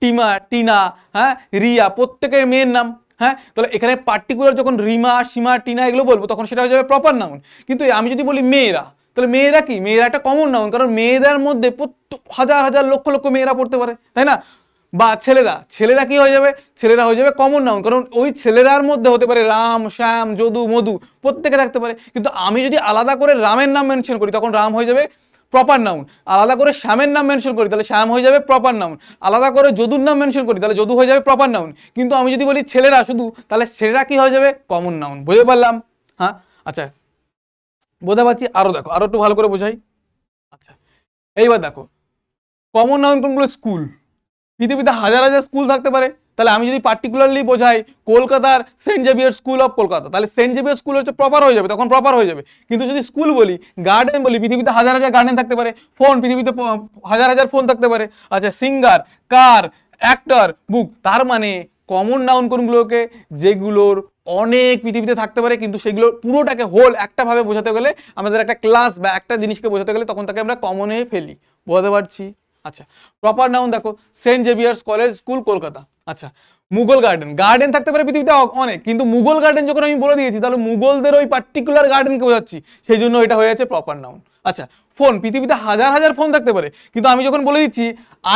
টিমা, টিনা, হ্যাঁ, রিয়া, প্রত্যেকের মেয়ের নাম। হ্যাঁ, তাহলে এখানে পার্টিকুলার যখন রিমা, সীমা, টিনা এগুলো বলবো, তখন সেটা হয়ে যাবে প্রপার নাউন। কিন্তু আমি যদি বলি মেয়েরা, তাহলে মেয়েরা কি, মেয়েরা একটা কমন নাউন, কারণ মেয়েদের মধ্যে হাজার হাজার লক্ষ লক্ষ মেয়েরা পড়তে পারে, তাই না? বা ছেলেরা কি হয়ে যাবে, ছেলেরা হয়ে যাবে কমন নাউন, কারণ ওই ছেলেরার মধ্যে হতে পারে রাম, শ্যাম, যদু, মধু, প্রত্যেকে থাকতে পারে। কিন্তু আমি যদি আলাদা করে রামের নাম মেনশন করি, তখন রাম হয়ে যাবে প্রপার নাউন। আলাদা করে শ্যামের নাম মেনশন করি, তাহলে শ্যাম হয়ে যাবে প্রপার নাউন। আলাদা করে যদুর নাম মেনশন করি, তাহলে যদু হয়ে যাবে প্রপার নাউন। কিন্তু আমি যদি বলি ছেলেরা শুধু, তাহলে ছেলেরা কি হয়ে যাবে, কমন নাউন। বুঝতে পারলাম? হ্যাঁ, আচ্ছা বোঝা পাচ্ছি? আরো দেখো, আরো একটু ভালো করে বোঝাই। আচ্ছা এইবার দেখো কমন নাউন কোনগুলো, স্কুল। পৃথিবীতে হাজার হাজার স্কুল থাকতে পারে, তাহলে আমি যদি পার্টিকুলারলি বোঝাই কলকাতার Saint Xavier school of Kolkata, তাহলে সেন্ট জেভিয়ার স্কুল হচ্ছে প্রপার হয়ে যাবে, তখন প্রপার হয়ে যাবে। কিন্তু যদি স্কুল বলি, গার্ডেন বলি, পৃথিবীতে হাজার হাজার গার্ডেন থাকতে পারে। ফোন, পৃথিবীতে হাজার হাজার ফোন থাকতে পারে। আচ্ছা সিঙ্গার, কার, অ্যাক্টর, বুক। তার মানে কমন নাউন কোনগুলোকে, যেগুলোর অনেক পৃথিবীতে থাকতে পারে, কিন্তু সেগুলো পুরোটাকে হোল একটা ভাবে বোঝাতে গেলে, আমাদের একটা ক্লাস বা একটা জিনিসকে বোঝাতে গেলে তখন তাকে আমরা কমনে ফেলি। বোঝাতে পারছি? আচ্ছা, প্রপার নাউন দেখো, Saint Xavier's college school Kolkata. আচ্ছা, মুঘল গার্ডেন, গার্ডেন থাকতে পারে পৃথিবীতে অনেক, কিন্তু মুঘল গার্ডেন যখন আমি বলে দিয়েছি তাহলে মুঘলদের ওই পার্টিকুলার গার্ডেনকে বোঝাচ্ছি, সেই জন্য এটা হয়ে যাচ্ছে প্রপার নাউন। আচ্ছা, ফোন, পৃথিবীতে হাজার হাজার ফোন থাকতে পারে, কিন্তু আমি যখন বলে দিচ্ছি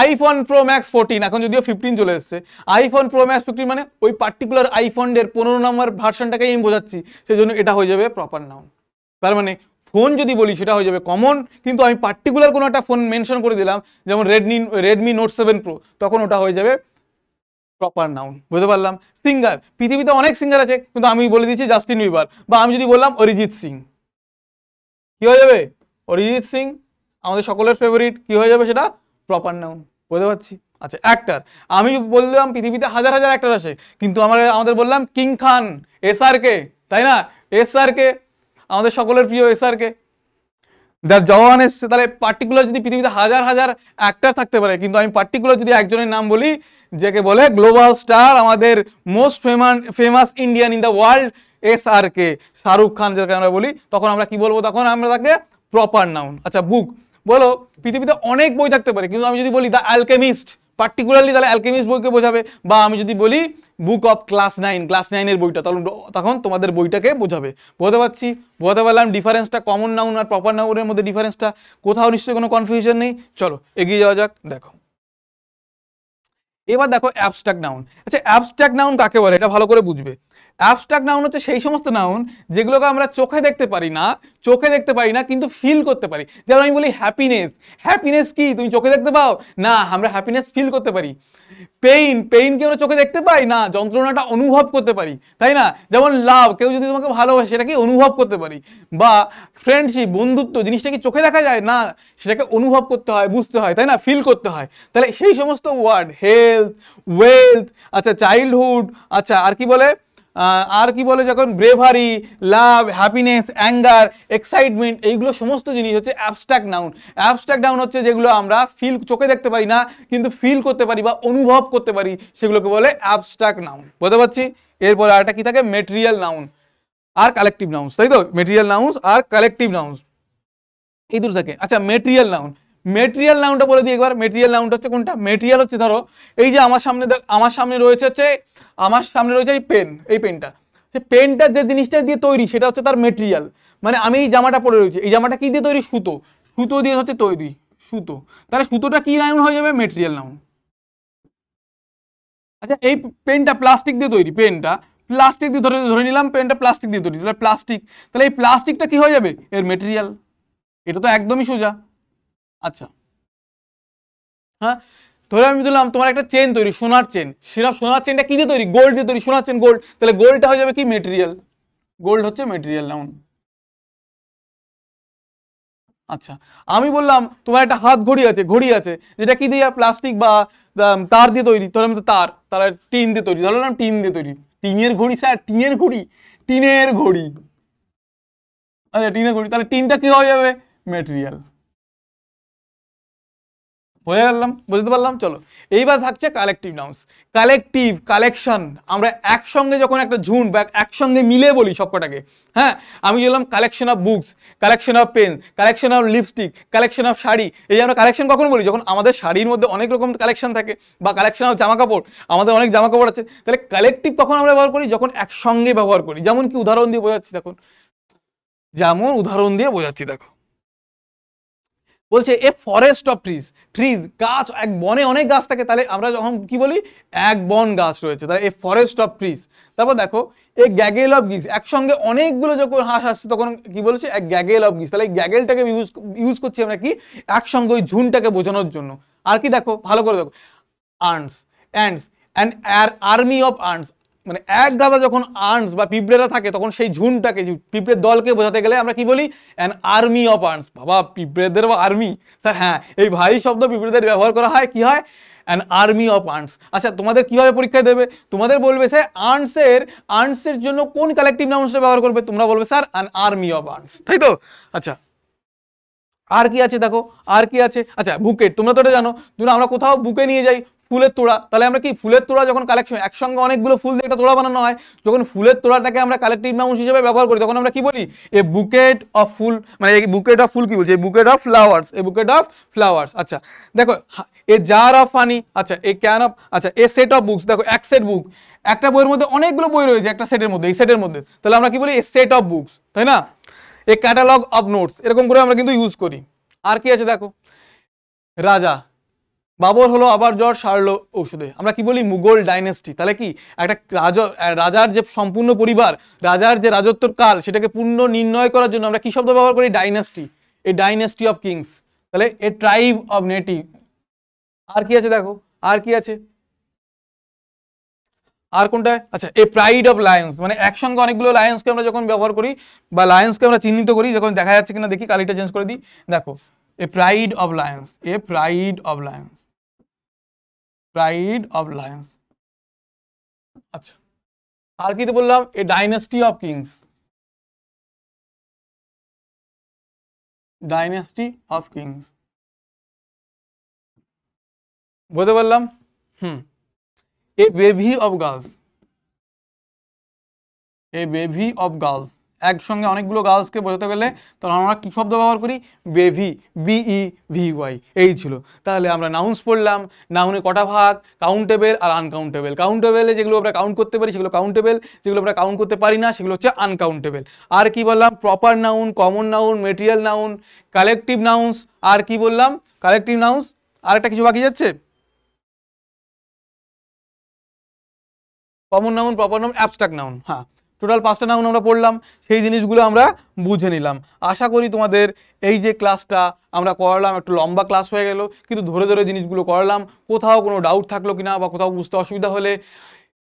আইফোন প্রো ম্যাক্স 14, এখন যদিও 15 চলে এসছে, আইফোন প্রো ম্যাক্স 15 মানে ওই পার্টিকুলার আইফোনের 15 নম্বর ভার্সনটাকে আমি বোঝাচ্ছি, সেই জন্য এটা হয়ে যাবে প্রপার নাউন। তার মানে ফোন যদি বলি সেটা হয়ে যাবে কমন, কিন্তু আমি পার্টিকুলার কোনো একটা ফোন মেনশন করে দিলাম, যেমন রেডমি নোট 7 প্রো, তখন ওটা হয়ে যাবে প্রপার নাউন। বুঝতে পারলাম? সিঙ্গার, পৃথিবীতে অনেক সিঙ্গার আছে, কিন্তু আমি বলে দিচ্ছি জাস্টিন বিবার, বা আমি যদি বললাম অরিজিৎ সিং, কি হয়ে যাবে? অরিজিৎ সিং আমাদের সকলের ফেভারিট, কি হয়ে যাবে সেটা? Proper noun. বুঝতে পারছি? আচ্ছা, অ্যাক্টর, আমি বললাম পৃথিবীতে হাজার হাজার অ্যাক্টর আছে, কিন্তু আমাদের বললাম কিং খান, SRK, তাই না? SRK আমাদের সকলের প্রিয় SRK, যার জওয়ান এসছে। তাহলে পার্টিকুলার যদি পৃথিবীতে হাজার হাজার অ্যাক্টর থাকতে পারে, কিন্তু আমি পার্টিকুলার যদি একজনের নাম বলি, যাকে বলে গ্লোবাল স্টার, আমাদের most famous Indian in the world, SRK, Shahrukh Khan যাকে আমরা বলি, তখন আমরা কি বলবো? তখন আমরা তাকে প্রপার নাউন। আচ্ছা, বুক, বলো পৃথিবীতে অনেক বই থাকতে পারে, কিন্তু আমি যদি বলি দ্য অ্যালকেমিস্ট, পার্টিকুলারলি তাহলে অ্যালকেমিস্ট বইকে বোঝাবে, বা আমি যদি বলি বুক অফ ক্লাস 9 বইটা, তখন তোমাদের বইটাকে বোঝাবে। বোঝাতে পারছি? বোঝাতে পারলাম ডিফারেন্সটা, কমন নাউন আর প্রপার নাউনের মধ্যে ডিফারেন্সটা কোথাও নিশ্চয়ই কোনো কনফিউশন নেই। চলো এগিয়ে যাওয়া যাক। দেখো এবার দেখো অ্যাবস্ট্রাক্ট নাউন। আচ্ছা, অ্যাবস্ট্রাক্ট নাউন কাকে বলে এটা ভালো করে বুঝবে। অ্যাবস্ট্রাক্ট নাউন হচ্ছে সেই সমস্ত নাউন যেগুলোকে আমরা চোখে দেখতে পারি না, কিন্তু ফিল করতে পারি। যেমন আমি বলি হ্যাপিনেস, হ্যাপিনেস কি তুমি চোখে দেখতে পাও? না, আমরা হ্যাপিনেস ফিল করতে পারি। পেইন, পেইন কি আমরা চোখে দেখতে পাই? না, যন্ত্রণাটা অনুভব করতে পারি, তাই না? যেমন লাভ, কেউ যদি তোমাকে ভালোবাসে সেটাকে অনুভব করতে পারি। বা ফ্রেন্ডশিপ, বন্ধুত্ব, জিনিসটা কি চোখে দেখা যায়? না, সেটাকে অনুভব করতে হয়, বুঝতে হয়, তাই না? ফিল করতে হয়। তাহলে সেই সমস্ত ওয়ার্ড, হেলথ, ওয়েলথ, আচ্ছা চাইল্ডহুড, আচ্ছা আর কি বলে যখন ব্রেভারি, লাভ, হ্যাপিনেস, অ্যাঙ্গার, এক্সাইটমেন্ট, এইগুলো সমস্ত জিনিস হচ্ছে অ্যাবস্ট্রাক্ট নাউন। অ্যাবস্ট্রাক্ট নাউন হচ্ছে যেগুলো আমরা চোখে দেখতে পারি না, কিন্তু ফিল করতে পারি বা অনুভব করতে পারি, সেগুলোকে বলে অ্যাবস্ট্রাক্ট নাউন। বুঝতে পারছি? এরপর আরেকটা কি থাকে? মেটেরিয়াল নাউন আর কালেকটিভ নাউন্স, তাই তো? Material nouns are collective nouns, এই দুটো থাকে। আচ্ছা, মেটেরিয়াল নাউন, মেটেরিয়াল নাউনটা বলে দিই একবার। মেটেরিয়াল নাউনটা হচ্ছে কোনটা? মেটেরিয়াল হচ্ছে, ধরো এই যে আমার সামনে রয়েছে এই পেন, এই পেনটা, সে পেনটা যে জিনিসটা দিয়ে তৈরি সেটা হচ্ছে তার মেটেরিয়াল। মানে আমি এই জামাটা পরে রয়েছে, এই জামাটা কি দিয়ে তৈরি? সুতো, সুতো দিয়ে হচ্ছে তৈরি, সুতো। তাহলে সুতোটা কি নাউন হয়ে যাবে? Material noun. আচ্ছা, এই পেনটা প্লাস্টিক দিয়ে তৈরি, পেনটা প্লাস্টিক দিয়ে ধরে নিলাম, পেনটা প্লাস্টিক দিয়ে তৈরি, তাহলে প্লাস্টিক, তাহলে এই প্লাস্টিকটা কি হয়ে যাবে? এর মেটেরিয়াল। এটা তো একদমই সোজা। আচ্ছা, হ্যাঁ, ধরে আমি দিলাম তোমার একটা চেন তৈরি, সোনার চেন, সেটা সোনার চেনটা কি দিয়ে তৈরি? গোল্ড দিয়ে তৈরি, সোনার চেন গোল্ড, তাহলে গোল্ডটা হয়ে যাবে কি? মেটেরিয়াল। গোল্ড হচ্ছে মেটেরিয়াল নাউন। আচ্ছা, আমি বললাম তোমার একটা হাত ঘড়ি আছে, যেটা কি দিয়ে? প্লাস্টিক বা তার দিয়ে তৈরি, ধরো আমি তো তার টিন দিয়ে তৈরি, ধরলাম টিন দিয়ে তৈরি, টিনের ঘড়ি স্যার, টিনের ঘড়ি, আচ্ছা টিনের ঘড়ি, তাহলে টিনটা কি হয়ে যাবে? মেটেরিয়াল। বুঝতে পারলাম? চলো এইবার থাকছে কালেকটিভ নাউন্স। কালেকটিভ, কালেকশন, আমরা একসঙ্গে যখন একটা ঝুন্ড বা একসঙ্গে মিলে বলি সবকটাকে, হ্যাঁ, আমি বললাম collection of books, collection of pen, collection of lipstick, collection of sari. এই যে আমরা কালেকশন কখন বলি? যখন আমাদের শাড়ির মধ্যে অনেক রকম কালেকশন থাকে, বা কালেকশন অফ জামা কাপড়, আমাদের অনেক জামা কাপড় আছে। তাহলে কালেকটিভ কখন আমরা ব্যবহার করি? যখন একসঙ্গে ব্যবহার করি। যেমন কি উদাহরণ দিয়ে বোঝাচ্ছি, দেখো বলছে এ ফরেস্ট অফ ট্রিজ, গাছ, এক বনে অনেক গাছ থাকে, তাহলে আমরা যখন কি বলি? এক বন গাছ রয়েছে, তাহলে এ ফরেস্ট অফ ট্রিজ। তারপর দেখো এ গ্যাগেল অফ গিস, একসঙ্গে অনেকগুলো যখন হাঁস আসছে তখন কি বলছে? এক গ্যাগেল অফ গিস। তাহলে এই গ্যাগেলটাকে ইউজ করছি আমরা কি? একসঙ্গে ওই ঝুনটাকে বোঝানোর জন্য। আর কি দেখো, ভালো করে দেখো, earns, ants, and army of earns, মানে এক গাদা যখন আর্নস বা পিঁপড়েরা থাকে তখন সেই ঝুনটাকে, পিঁপড়ের দলকে বোঝাতে গেলে আমরা কি বলি? An army of earns. বাবা, পিঁপড়েদের আর্মি স্যার? হ্যাঁ, এই ভাই শব্দ পিঁপড়েদের ব্যবহার করা হয়, কি হয়? An army of earns. আচ্ছা, তোমাদের কিভাবে পরীক্ষায় দেবে? তোমাদের বলবে স্যার আর্নসের জন্য কোন কালেকটিভ নাউন্সটা ব্যবহার করবে? তোমরা বলবে sir an army of earns, তাই তো? আচ্ছা, আর কি আছে দেখো, আর কি আছে? আচ্ছা, বুকেট, তোমরা তো এটা জানো, আমরা কোথাও বুকে নিয়ে যাই, ফুলের তোড়া, তাহলে আমরা কি ফুলের তোড়া যখন কালেকশন একসঙ্গে অনেকগুলো ফুল দিয়ে একটা তোড়া বানানো হয়, যখন ফুলের তোড়াটাকে আমরা কালেকটিভ নাউন হিসেবে ব্যবহার করি তখন আমরা কি বলি, এ বুকেট অফ ফুল, মানে এই বুকেট অফ ফুল কি বলছি, এই বুকেট অফ ফ্লাওয়ার্স, এই বুকেট অফ ফ্লাওয়ার্স। আচ্ছা দেখো এ জার অফ পানি, আচ্ছা এ ক্যান অফ, আচ্ছা এ সেট অফ বুকস, দেখো এক সেট বুক, একটা বইয়ের মধ্যে অনেকগুলো বই রয়েছে একটা সেটের মধ্যে, এই সেটের মধ্যে, তাহলে আমরা কি বলি এ সেট অফ বুকস, তাই না? এ ক্যাটালগ অফ নোটস, এরকম করে আমরা কিন্তু ইউজ করি। আর কি আছে দেখো, রাজা, বাবর হলো আবার জ্বর সারলো ঔষধে, আমরা কি বলি মুঘল ডাইনেস্টি, তাহলে কি একটা রাজার যে সম্পূর্ণ পরিবার, রাজার যে রাজত্বর কাল সেটাকে পূর্ণ নির্ণয় করার জন্য আমরা কি শব্দ ব্যবহার করি, ডাইনেস্টি, এই ডাইনেস্টি অফ কিংস, তাহলে এ ট্রাইব অফ নেটিভ। আর কি আছে দেখো, আর কি আছে, আর কোনটা, আচ্ছা এ প্রাইড অফ লায়ন্স, মানে একসঙ্গে অনেকগুলো লায়ন্সকে আমরা যখন ব্যবহার করি বা লায়ন্সকে আমরা চিহ্নিত করি, যখন দেখা যাচ্ছে কিনা দেখি, কালিটা চেঞ্জ করে দিই, দেখো a pride of lions, a pride of lions, pride of lions. আচ্ছা আর কি তো বললাম, a dynasty of kings, dynasty of kings, বলতে পারলাম। A bevy of girls, a bevy of girls, একসঙ্গে অনেকগুলো গার্লসকে বোঝাতে গেলে তখন আমরা কি শব্দ ব্যবহার করি, বেভি, বিই ভি ওয়াই, এই ছিল। তাহলে আমরা নাউন্স পড়লাম, নাউনে কটা ভাগ, কাউন্টেবল আর আনকাউন্টেবল। কাউন্টেবলে যেগুলো আমরা কাউন্ট করতে পারি সেগুলো কাউন্টেবল, যেগুলো আমরা কাউন্ট করতে পারি না সেগুলো হচ্ছে আনকাউন্টেবল। আর কি বললাম, proper noun, common noun, material noun, collective nouns, আর কি বললাম, কালেকটিভ নাউন্স, আর একটা কিছু বাকি যাচ্ছে, common noun, proper noun, abstract noun. হ্যাঁ, টোটাল 5টা নাউন আমরা পড়লাম, সেই জিনিসগুলো আমরা বুঝে নিলাম। আশা করি তোমাদের এই যে ক্লাসটা আমরা করালাম, একটু লম্বা ক্লাস হয়ে গেল, কিন্তু ধরে ধরে জিনিসগুলো করালাম, কোথাও কোনো ডাউট থাকলো কিনা বা কোথাও বুঝতে অসুবিধা হলে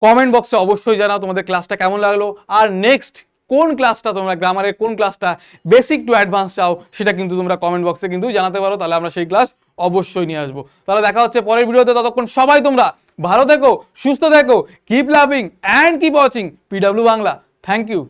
কমেন্ট বক্সে অবশ্যই জানাও তোমাদের ক্লাসটা কেমন লাগলো। আর নেক্সট কোন ক্লাসটা তোমরা গ্রামারের কোন ক্লাসটা বেসিক টু অ্যাডভান্স চাও সেটা কিন্তু তোমরা কমেন্ট বক্সে কিন্তু জানাতে পারো, তাহলে আমরা সেই ক্লাস অবশ্যই নিয়ে আসবো। তাহলে দেখা হচ্ছে পরের ভিডিওতে, ততক্ষণ সবাই তোমরা ভালো থেকো, সুস্থ থেকো, keep loving and keep watching PW Bangla. Thank you.